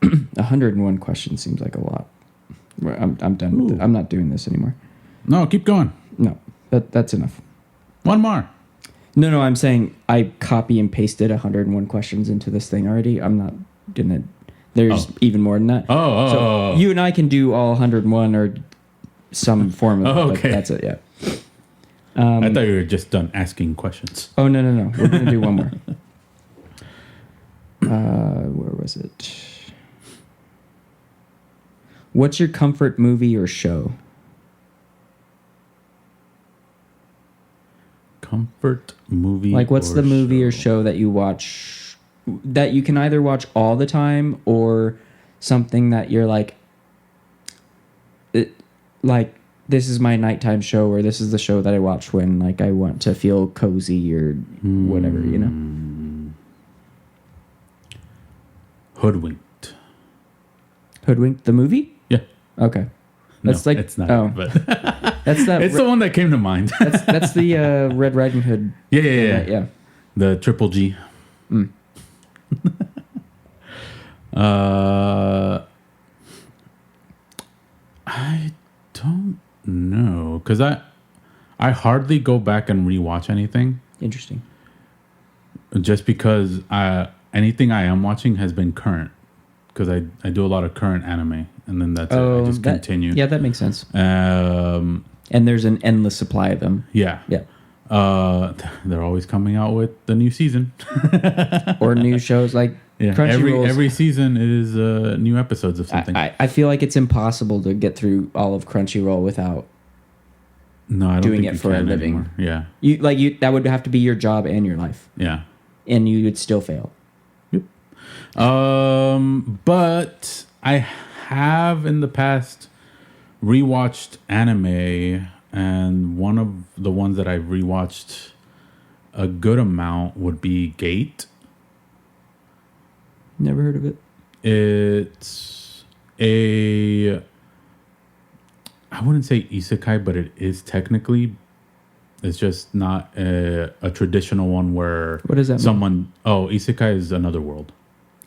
101 questions seems like a lot. I'm done with it. I'm not doing this anymore. No, keep going. No, that's enough. One more. No, I'm saying I copy and pasted 101 questions into this thing already. I'm not doing it. There's even more than that. So you and I can do all 101 or some form of okay. That's it, yeah. I thought you were just done asking questions. Oh, no. We're going to do one more. Where was it? What's your comfort movie or show? Comfort movie. Like, what's the movie or show that you watch that you can either watch all the time or something that you're like, this is my nighttime show, or this is the show that I watch when like I want to feel cozy or whatever, you know? Hoodwinked. Hoodwinked the movie? Yeah. Okay. That's no, like it's not. Oh, But that's that. it's the one that came to mind. That's the Red Riding Hood. Yeah. The Triple G. I don't know, because I hardly go back and rewatch anything. Interesting. Just because anything I am watching has been current, because I do a lot of current anime, and then that's it. I just continue. Yeah, that makes sense. And there's an endless supply of them. Yeah. Yeah. They're always coming out with the new season. Or new shows like Crunchyroll. Every season is new episodes of something. I feel like it's impossible to get through all of Crunchyroll without no, I don't doing think it for a living. Anymore. Yeah. You that would have to be your job and your life. Yeah. And you would still fail. Yep. But I have in the past rewatched anime, and one of the ones that I've rewatched a good amount would be Gate. Never heard of it. It's I wouldn't say isekai, but it is technically. It's just not a traditional one where what does that mean? Isekai is another world.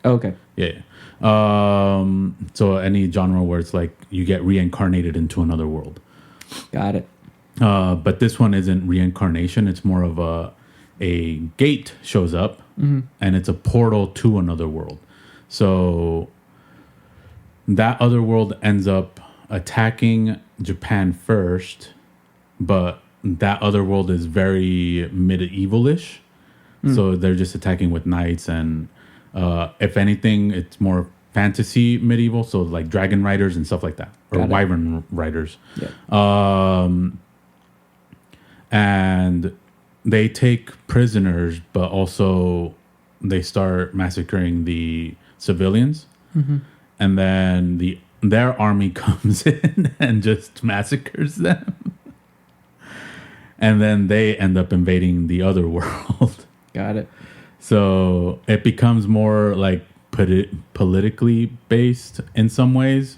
Oh, okay. Yeah. So any genre where it's like you get reincarnated into another world. Got it. But this one isn't reincarnation. It's more of a gate shows up, and it's a portal to another world. So that other world ends up attacking Japan first, but that other world is very medievalish. So they're just attacking with knights, and if anything, it's more fantasy medieval. So like dragon riders and stuff like that, or wyvern riders. Yeah. And they take prisoners, but also they start massacring the civilians, and then their army comes in and just massacres them. And then they end up invading the other world. Got it. So it becomes more like politically based in some ways,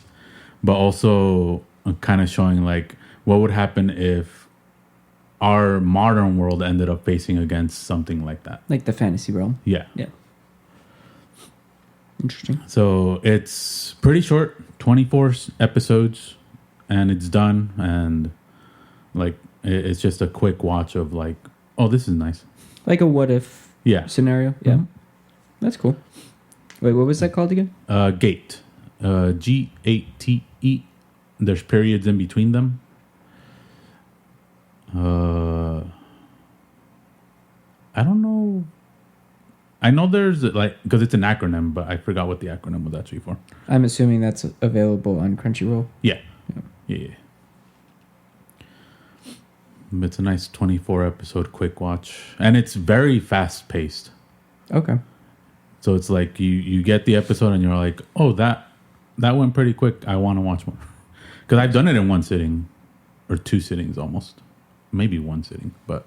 but also kind of showing like what would happen if our modern world ended up facing against something like that. Like the fantasy realm. Yeah. Yeah. Interesting. So it's pretty short, 24 episodes, and it's done. And like, it's just a quick watch of like, oh, this is nice. Like a what if scenario. Yeah. Mm-hmm. That's cool. Wait, what was that called again? Gate. Gate. There's periods in between them. I don't know. I know there's like, because it's an acronym, but I forgot what the acronym was actually for. I'm assuming that's available on Crunchyroll. Yeah. It's a nice 24 episode quick watch, and it's very fast paced. Okay. So it's like you get the episode and you're like, oh, that went pretty quick. I want to watch more. Because I've done it in one sitting, or two sittings almost. Maybe one sitting. But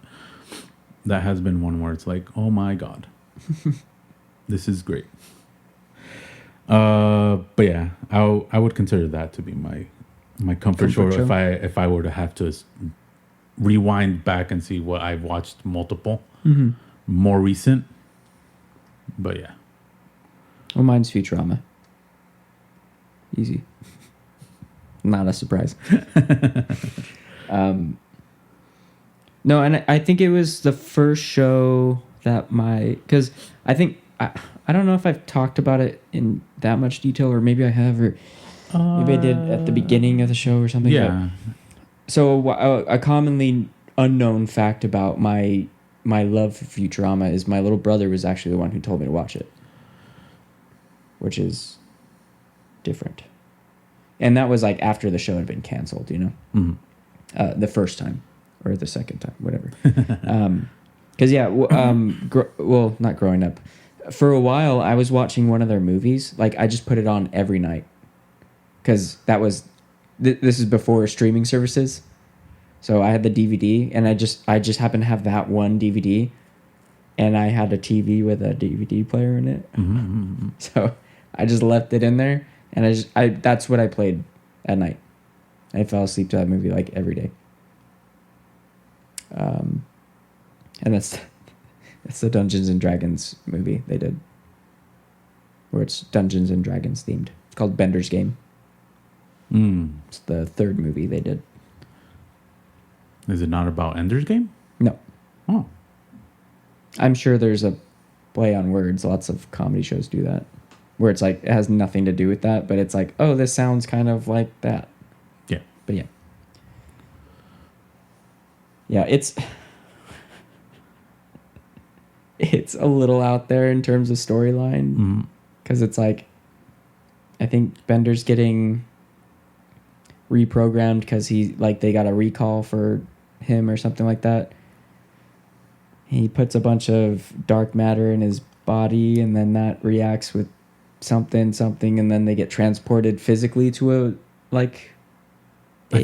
that has been one where it's like, oh my God. This is great. But yeah, I would consider that to be my comfort show. If I were to have to rewind back and see what I've watched multiple, more recent. But yeah. Well, mine's Futurama. Easy. Not a surprise. No, and I think it was the first show that because I think, I don't know if I've talked about it in that much detail, or maybe I have, or maybe I did at the beginning of the show or something. Yeah. So a commonly unknown fact about my love for Futurama is my little brother was actually the one who told me to watch it, which is different. And that was like after the show had been canceled, you know, the first time or the second time, whatever. Because not growing up. For a while, I was watching one of their movies. Like I just put it on every night because that was. This is before streaming services, so I had the DVD, and I just happened to have that one DVD, and I had a TV with a DVD player in it. So I just left it in there, and that's what I played at night. I fell asleep to that movie like every day. And that's the Dungeons and Dragons movie they did, where it's Dungeons and Dragons themed. It's called Bender's Game. It's the third movie they did. Is it not about Ender's Game? No. Oh. I'm sure there's a play on words. Lots of comedy shows do that. where it's like it has nothing to do with that, but it's like, oh, this sounds kind of like that. Yeah. But yeah. Yeah, it's a little out there in terms of storyline, because it's like, I think Bender's getting reprogrammed because they got a recall for him or something like that. He puts a bunch of dark matter in his body, and then that reacts with something, and then they get transported physically to I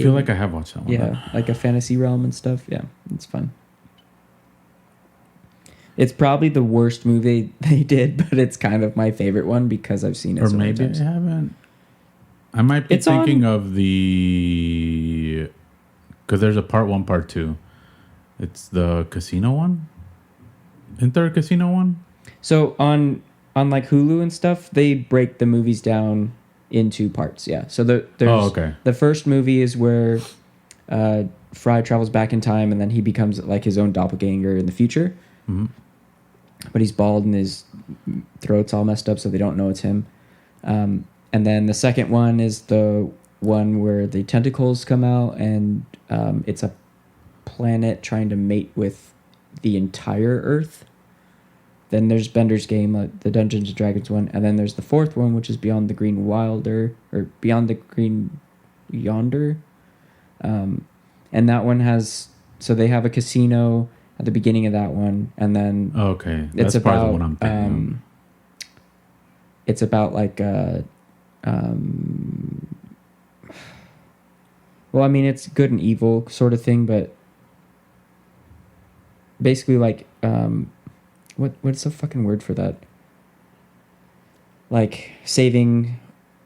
feel like I have watched that one. Yeah, like a fantasy realm and stuff. Yeah, it's fun. It's probably the worst movie they did, but it's kind of my favorite one because I've seen it so many times. Or maybe I haven't. I might be thinking of the... Because there's a part 1, part 2. It's the casino one? Isn't there a casino one? So on like Hulu and stuff, they break the movies down into parts, yeah. So there's okay. The first movie is where Fry travels back in time, and then he becomes like his own doppelganger in the future. Mm-hmm. But he's bald and his throat's all messed up, so they don't know it's him. And then the second one is the one where the tentacles come out, and it's a planet trying to mate with the entire Earth. Then there's Bender's Game, the Dungeons and Dragons one, and then there's the fourth one, which is Beyond the Green Beyond the Green Yonder. And that one has, so they have a casino at the beginning of that one, and then that's probably the one I'm thinking of. It's about like well, I mean, it's good and evil sort of thing, but basically like what's the fucking word for that? Like saving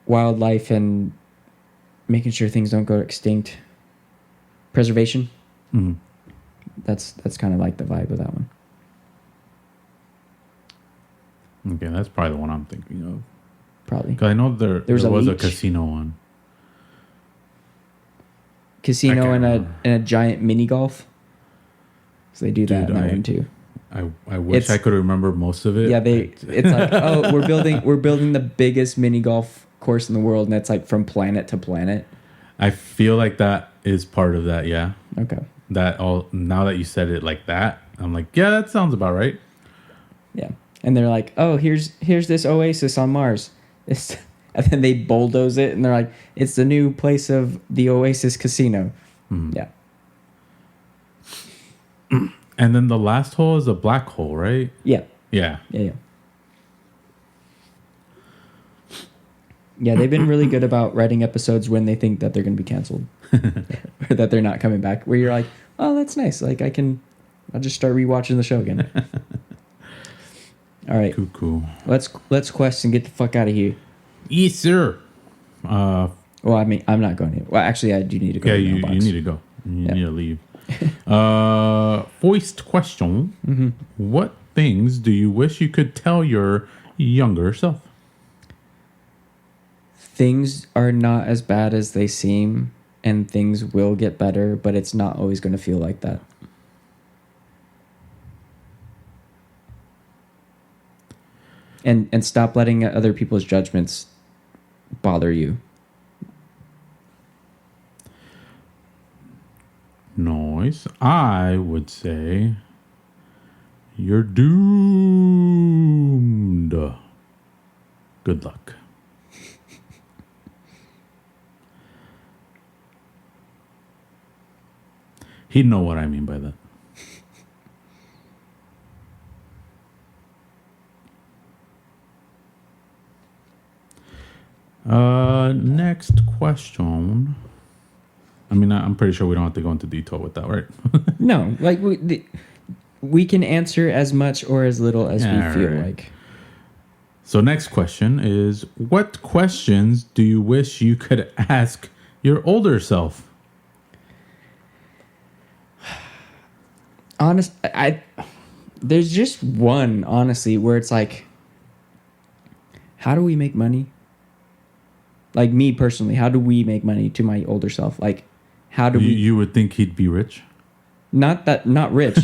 wildlife and making sure things don't go extinct. Preservation. Mm-hmm. That's kind of like the vibe of that one. Okay, that's probably the one I'm thinking of. Probably. Because I know there was a casino one. Casino and a giant mini golf. So they do that in that one too. I wish I could remember most of it. Yeah, it's like, oh, we're building the biggest mini golf course in the world, and it's like from planet to planet. I feel like that is part of that, yeah. Okay. Now that you said it like that, I'm like, yeah, that sounds about right. Yeah. And they're like, oh, here's this oasis on Mars. And then they bulldoze it, and they're like, it's the new place of the Oasis Casino. Mm. Yeah. And then the last hole is a black hole, right? Yeah. Yeah. Yeah. Yeah, they've been really good about writing episodes when they think that they're going to be canceled. Or that they're not coming back. Where you're like, oh, that's nice. Like, I'll just start rewatching the show again. All right. Cool. Let's quest and get the fuck out of here. Yes, sir. Well, I mean, I'm not going to. Well, actually, I do need to go. Yeah, you need to go. You need to leave. Voiced question. Mm-hmm. What things do you wish you could tell your younger self? Things are not as bad as they seem, and things will get better, but it's not always going to feel like that. And stop letting other people's judgments bother you. Noise. I would say you're doomed. Good luck. He'd know what I mean by that. Next question. I mean, I'm pretty sure we don't have to go into detail with that, right? No, like we can answer as much or as little as we feel like. So next question is, what questions do you wish you could ask your older self? There's just one, honestly, where it's like, how do we make money? Like, me personally, how do we make money to my older self? Like, how do we... You would think he'd be rich? Not rich.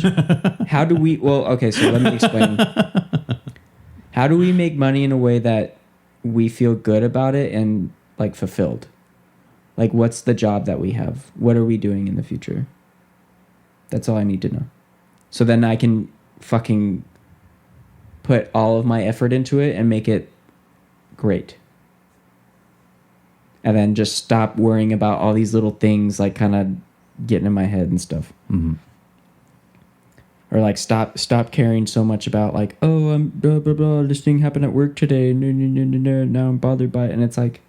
How do we... Well, okay, so let me explain. How do we make money in a way that we feel good about it and like fulfilled. Like, what's the job that we have? What are we doing in the future? That's all I need to know. So then I can fucking put all of my effort into it and make it great. And then just stop worrying about all these little things like kind of getting in my head and stuff. Mm-hmm. Or like stop caring so much about like, oh, I'm blah blah blah, this thing happened at work today. No, no, no, no, no. Now I'm bothered by it. And it's like,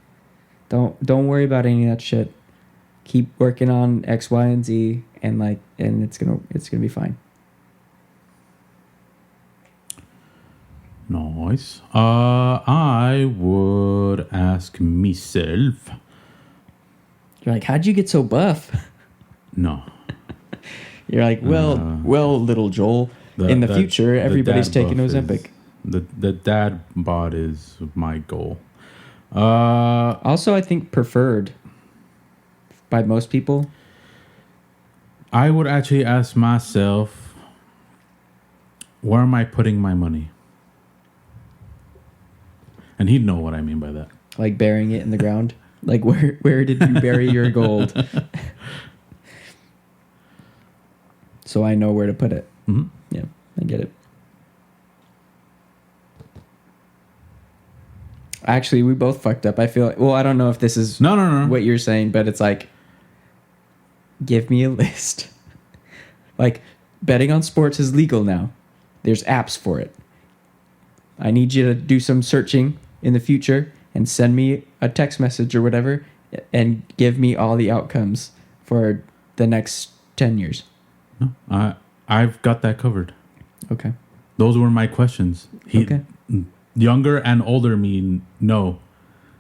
don't worry about any of that shit. Keep working on X, Y, and Z, and it's gonna be fine. Nice. I would ask myself. You're like, how'd you get so buff? No. You're like, well, little Joel. In the future, everybody's taking Ozempic. The dad bod is my goal. Also, I think preferred by most people. I would actually ask myself, where am I putting my money? And he'd know what I mean by that. Like burying it in the ground? Like, where did you bury your gold? So I know where to put it. Mm-hmm. Yeah, I get it. Actually, we both fucked up. I feel like, well, I don't know if this is No. what you're saying, but it's like, give me a list. Like, betting on sports is legal now. There's apps for it. I need you to do some searching in the future and send me a text message or whatever and give me all the outcomes for the next 10 years. No, I've got that covered. Okay. Those were my questions. Okay. Younger and older mean no.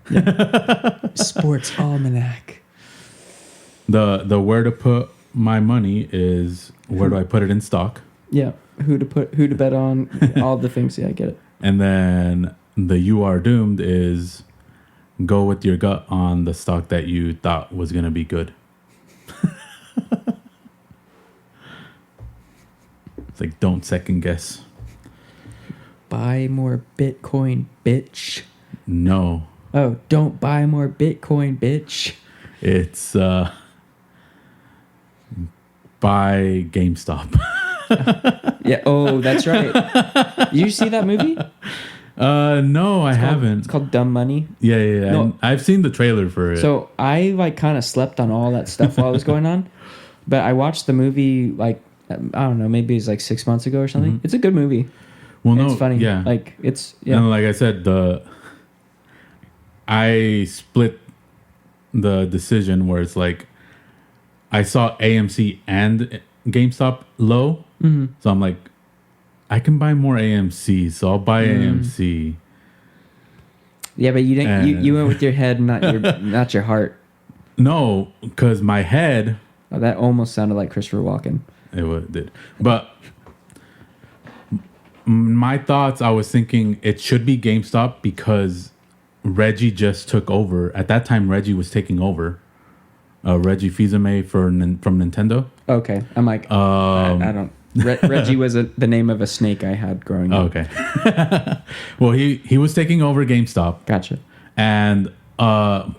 Yeah. Sports almanac. The where to put my money is where do I put it in stock? Yeah. Who to bet on, all the things. Yeah, I get it. And then the you are doomed is go with your gut on the stock that you thought was going to be good. It's like, don't second guess. Buy more Bitcoin, bitch. No. Oh, don't buy more Bitcoin, bitch. It's buy GameStop. Yeah. Oh, that's right. Did you see that movie? No, I haven't. It's called Dumb Money. Yeah. No. I've seen the trailer for it. So I like kind of slept on all that stuff while it was going on, but I watched the movie like, I don't know, maybe it's like 6 months ago or something. Mm-hmm. It's a good movie. Well, no, it's funny. Yeah. Like it's yeah. And like I said, I split the decision where it's like I saw AMC and GameStop low, so I'm like, I can buy more AMC, so I'll buy AMC. Yeah, but you didn't. You went with your head, not your heart. No, because my head. Oh, that almost sounded like Christopher Walken. It did, but my thoughts. I was thinking it should be GameStop because Reggie just took over. At that time, Reggie was taking over. Reggie Fils-Aimé from Nintendo. Okay, I'm like, I don't. Reggie was the name of a snake I had growing up. Okay. Well, he was taking over GameStop. Gotcha. And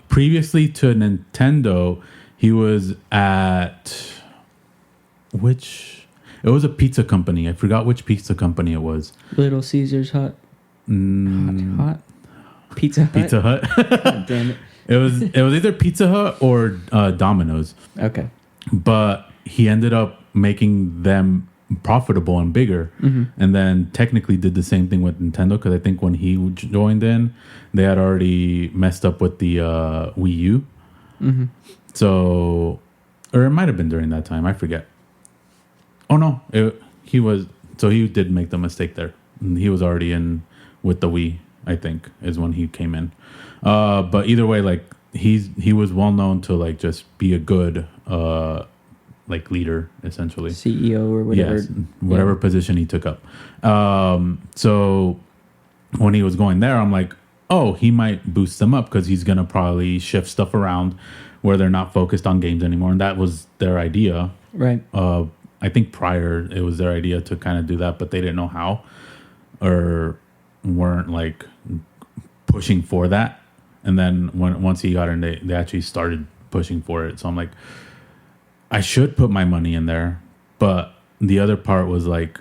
previously to Nintendo, he was at it was a pizza company. I forgot which pizza company it was. Little Caesar's Hut. Hot. Pizza Hut. Pizza Hut. God damn it. It was either Pizza Hut or Domino's. Okay. But he ended up making them profitable and bigger, and then technically did the same thing with Nintendo, because I think when he joined in, they had already messed up with the Wii U. So, or it might have been during that time, I forget. Oh no, he did make the mistake there. He was already in with the Wii, I think, is when he came in. But either way, like he was well known to like just be a good like leader, essentially CEO or whatever. Yes, whatever position he took up. So when he was going there, I'm like, oh, he might boost them up because he's gonna probably shift stuff around where they're not focused on games anymore, and that was their idea. Right. I think prior it was their idea to kind of do that, but they didn't know how, or weren't like pushing for that. And then once he got in, they actually started pushing for it. So I'm like, I should put my money in there. But the other part was like,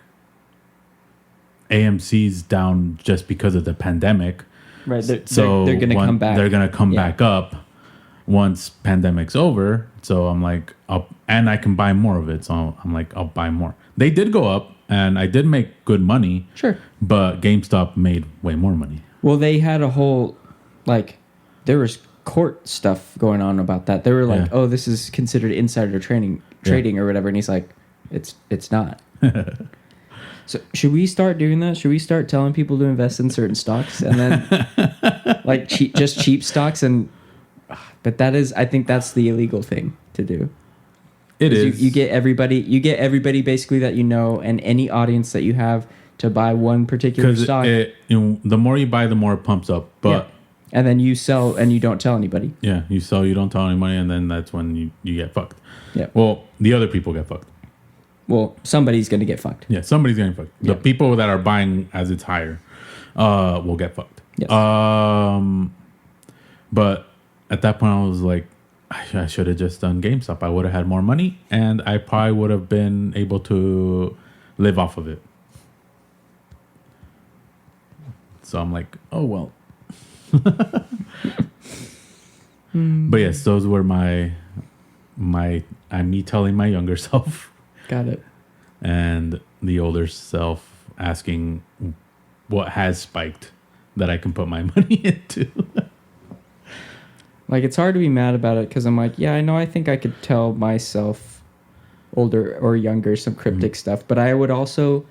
AMC's down just because of the pandemic. Right. They're going to come back. They're going to come back up once pandemic's over. So I'm like, and I can buy more of it. So I'm like, I'll buy more. They did go up, and I did make good money. Sure. But GameStop made way more money. Well, they had a whole, like, there was court stuff going on about that. They were like, oh, this is considered insider trading or whatever. And he's like, it's not. So should we start doing that? Should we start telling people to invest in certain stocks and then like cheap stocks? But I think that's the illegal thing to do. It is. You get everybody basically that you know, and any audience that you have to buy one particular stock. The more you buy, the more it pumps up. But and then you sell and you don't tell anybody. Yeah, you sell, you don't tell anybody, and then that's when you get fucked. Yeah. Well, the other people get fucked. Well, somebody's going to get fucked. Yeah, somebody's getting fucked. The people that are buying as it's higher will get fucked. Yes. But at that point, I was like, I should have just done GameStop. I would have had more money, and I probably would have been able to live off of it. So I'm like, oh, well. But yes, those were me telling my younger self. Got it. And the older self asking what has spiked that I can put my money into. Like, it's hard to be mad about it because I'm like, yeah, I know. I think I could tell myself, older or younger, some cryptic stuff. But I would also,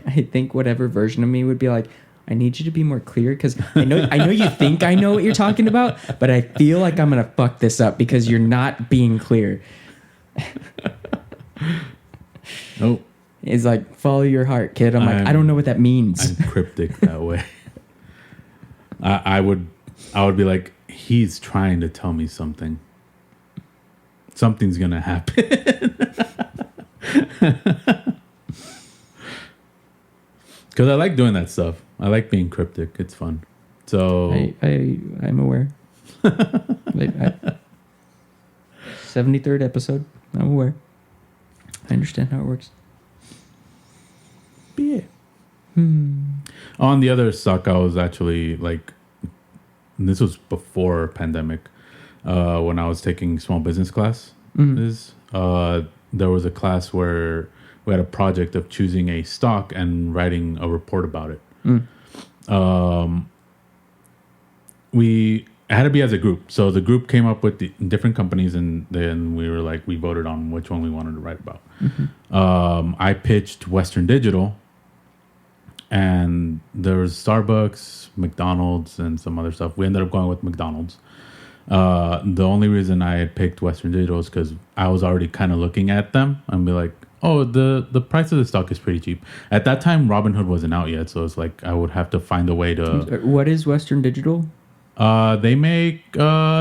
I think whatever version of me would be like, I need you to be more clear because I know you think I know what you're talking about, but I feel like I'm going to fuck this up because you're not being clear. Nope. It's like, follow your heart, kid. I'm like, I don't know what that means. I'm cryptic that way. I would be like, he's trying to tell me something. Something's going to happen. Because I like doing that stuff. I like being cryptic. It's fun. So I'm aware. 73rd episode. I'm aware. I understand how it works. But yeah. On the other stock, I was actually like, this was before pandemic, when I was taking small business class. There was a class where we had a project of choosing a stock and writing a report about it. We had to be as a group. So the group came up with the different companies, and then we voted on which one we wanted to write about. I pitched Western Digital, and there was Starbucks, McDonald's, and some other stuff. We ended up going with McDonald's. The only reason I had picked Western Digital is because I was already kind of looking at them and be like, oh, the price of the stock is pretty cheap. At that time, Robinhood wasn't out yet, so it's like I would have to find a way to... What is Western Digital? They make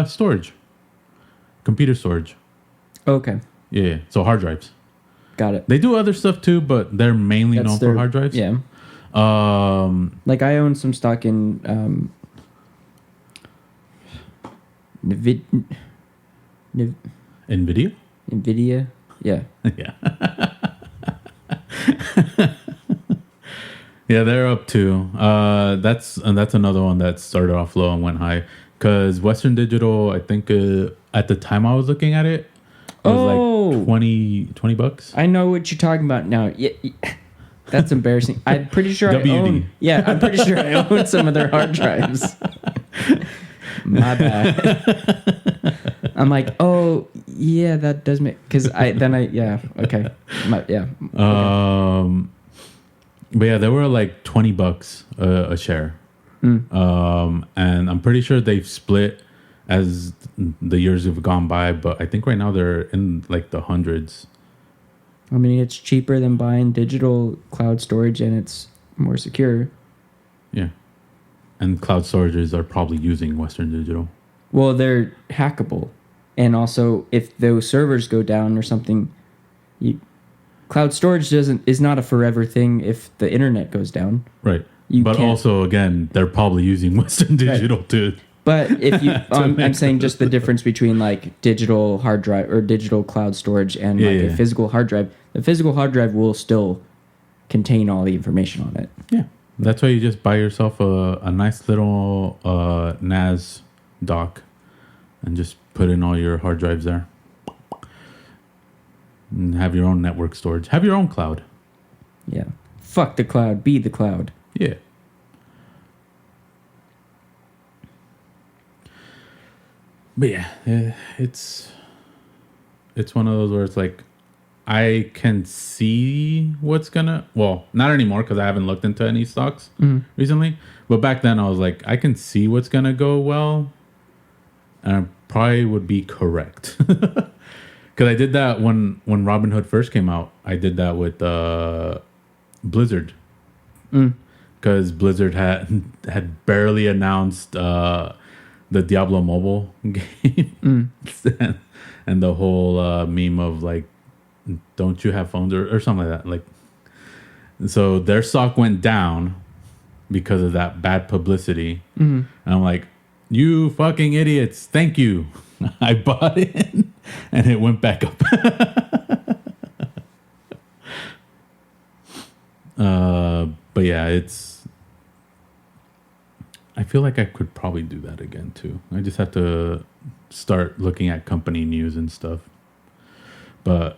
storage. Computer storage. Okay. Yeah, so hard drives. Got it. They do other stuff too, but they're mainly known for hard drives. Yeah. Like I own some stock in NVIDIA? NVIDIA? Yeah. Yeah. Yeah, they're up too. That's another one that started off low and went high. Because Western Digital, I think at the time I was looking at it, was like $20. I know what you're talking about now. Yeah, that's embarrassing. I'm pretty sure I'm pretty sure I own some of their hard drives. My bad. I'm like, oh yeah, that does make okay. But yeah, they were like $20 a share. And I'm pretty sure they've split as the years have gone by, but I think right now they're in like the hundreds. I mean, it's cheaper than buying digital cloud storage, and it's more secure. Yeah. And cloud storages are probably using Western Digital. Well, they're hackable. And also, if those servers go down or something, cloud storage is not a forever thing if the internet goes down. Right. You But can't. also, again, they're probably using Western Digital too. But if you, I'm make saying just the difference between like digital hard drive or digital cloud storage and Yeah, like yeah. a physical hard drive. The physical hard drive will still contain all the information on it. Yeah. That's why you just buy yourself a nice little NAS dock and just put in all your hard drives there. And have your own network storage. Have your own cloud. Yeah. Fuck the cloud. Be the cloud. Yeah. But yeah, it's one of those where it's like I can see what's gonna. Well, not anymore because I haven't looked into any stocks recently. But back then, I was like, I can see what's gonna go well, and I probably would be correct. Because I did that when Robinhood first came out. I did that with Blizzard. Because Blizzard had barely announced the Diablo mobile game. And the whole meme of like, don't you have phones or something like that. Like, so their stock went down because of that bad publicity. And I'm like, you fucking idiots. Thank you. I bought it and it went back up. But yeah, I feel like I could probably do that again too. I just have to start looking at company news and stuff. But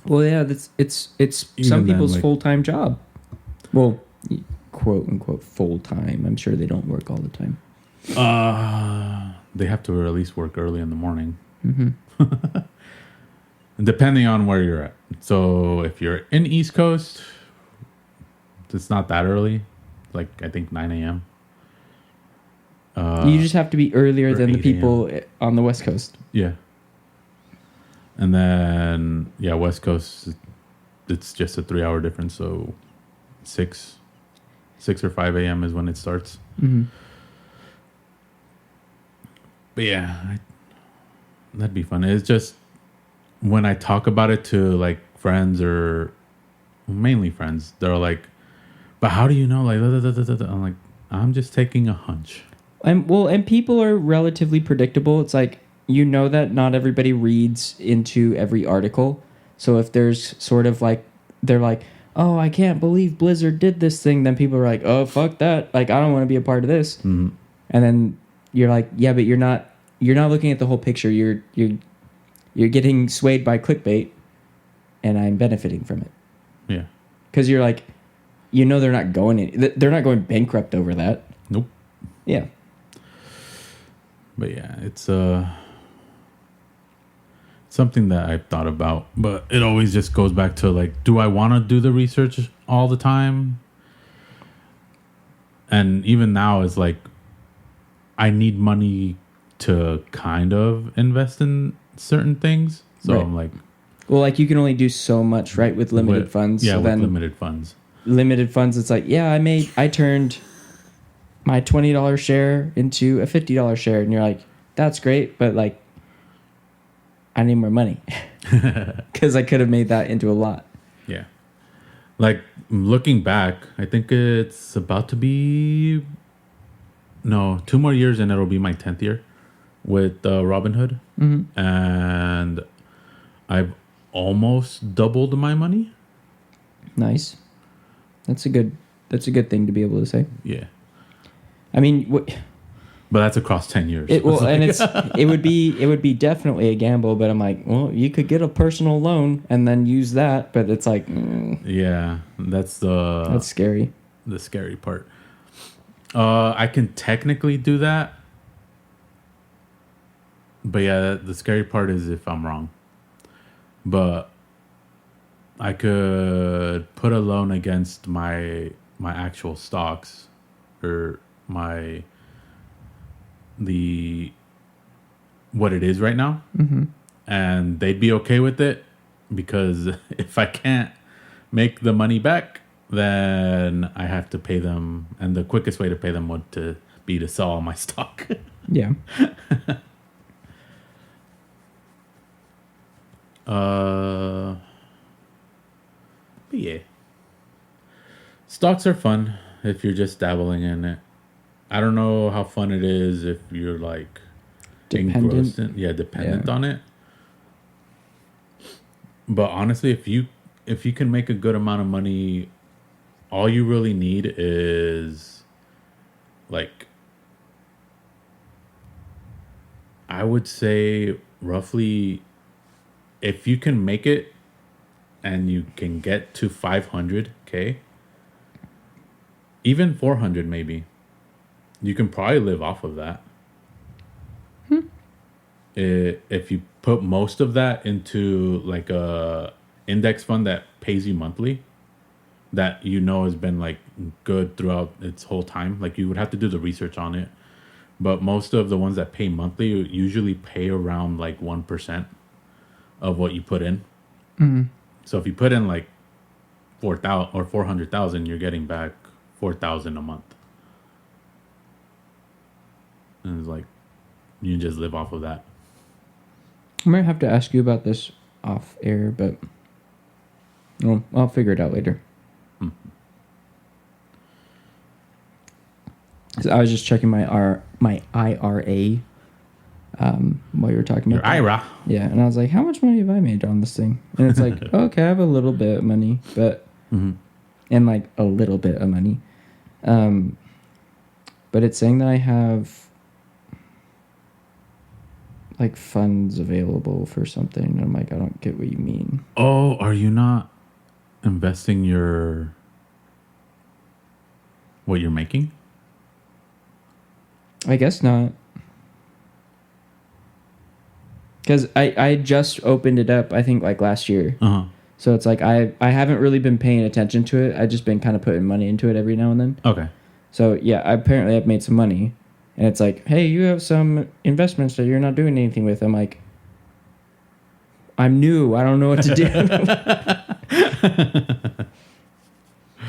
Well, yeah, it's Even some then, people's like- full-time job. Well, quote unquote full-time. I'm sure they don't work all the time. they have to at least work early in the morning. Depending on where you're at. So if you're in East Coast, it's not that early. Like I think 9 a.m. You just have to be earlier or than the 8 a.m. people on the West Coast. Yeah. And then West Coast, it's just a 3-hour difference. So 6 or 5 a.m. is when it starts. But yeah, that'd be fun. It's just when I talk about it to like friends or mainly friends, they're like, "But how do you know?" Like, da, da, da, da, da. I'm like, I'm just taking a hunch. And people are relatively predictable. It's like, you know that not everybody reads into every article. So if there's sort of like, they're like, oh, I can't believe Blizzard did this thing. Then people are like, oh, fuck that. Like, I don't want to be a part of this. And then you're like, yeah, but you're not looking at the whole picture. You're getting swayed by clickbait, and I'm benefiting from it. Yeah. Because you're like, you know, they're not going bankrupt over that. Nope. Yeah. But yeah, it's something that I've thought about, but it always just goes back to like, do I want to do the research all the time? And even now, it's like, I need money to kind of invest in certain things. So Right. I'm like, Well, like you can only do so much, right, with limited funds. Yeah, So with then limited funds. limited funds, it's like, yeah, I turned my $20 share into a $50 share, and you're like, that's great, but like, I need more money because I could have made that into a lot. Yeah. Like looking back, I think it's about to be 2 more years and it'll be my 10th year with Robinhood. And I've almost doubled my money. Nice. That's a good thing to be able to say. Yeah. I mean, But that's across 10 years. it would be definitely a gamble, but I'm like, well, you could get a personal loan and then use that, but it's like, Yeah, that's scary. the scary part. I can technically do that. But yeah, the scary part is if I'm wrong. But I could put a loan against my actual stocks or what it is right now. And they'd be okay with it because if I can't make the money back, then I have to pay them, and the quickest way to pay them would be to sell all my stock. Yeah. But yeah, stocks are fun. if you're just dabbling in it. I don't know how fun it is if you're like Dependent. Dependent on it. But honestly, if you can make a good amount of money, all you really need is like, I would say roughly, if you can make it and you can get to 500K, even 400 maybe, you can probably live off of that. If you put most of that into like a index fund that pays you monthly, that you know has been like good throughout its whole time, like you would have to do the research on it, but most of the ones that pay monthly usually pay around like 1% of what you put in. So if you put in like 4,000 or 400,000, you're getting back 4,000 a month, and it's like you can just live off of that. I might have to ask you about this off air, but I'll figure it out later. So I was just checking my IRA while you were talking about Your IRA. Yeah, and I was like, how much money have I made on this thing? And it's like, okay, I have a little bit of money, but and like a little bit of money. But it's saying that I have like funds available for something. And I'm like, I don't get what you mean. Oh, are you not investing what you're making? I guess not. Because I just opened it up, I think, like last year. So it's like I haven't really been paying attention to it. I've just been kind of putting money into it every now and then. Okay. So, yeah, apparently I've made some money. And it's like, hey, you have some investments that you're not doing anything with. I'm like, I'm new. I don't know what to do.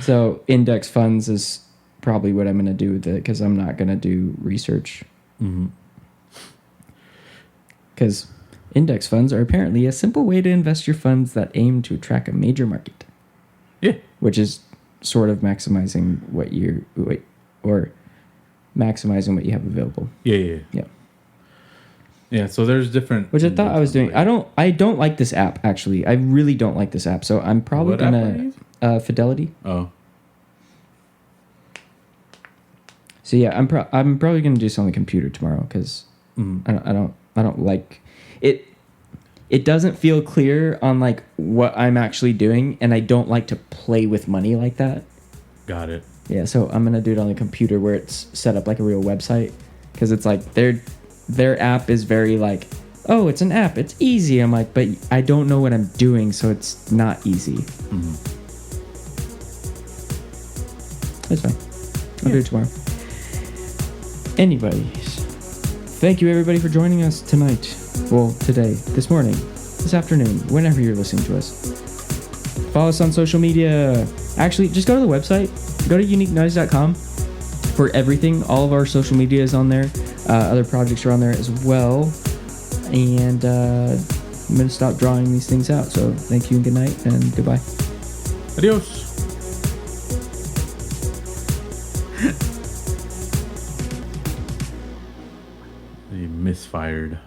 So index funds is probably what I'm going to do with it, because I'm not going to do research. Because index funds are apparently a simple way to invest your funds that aim to track a major market. Yeah. Which is sort of maximizing what maximizing what you have available. Yeah. So there's different. Which I thought I was doing. I don't like this app, actually. I really don't like this app. So I'm probably gonna Fidelity. Oh. So yeah, I'm probably gonna do this on the computer tomorrow, because I don't like it. It doesn't feel clear on like what I'm actually doing, and I don't like to play with money like that. Got it. Yeah, so I'm gonna do it on the computer where it's set up like a real website, because it's like their app is very like, oh, it's an app, it's easy. I'm like, but I don't know what I'm doing, so it's not easy. That's fine. I'll do it tomorrow. Anyways, thank you everybody for joining us tonight. Well, today, this morning, this afternoon, whenever you're listening to us. Follow us on social media. Actually, just go to the website. Go to uniquenoise.com for everything. All of our social media is on there. Other projects are on there as well. And I'm going to stop drawing these things out. So thank you and good night and goodbye. Adios. They misfired.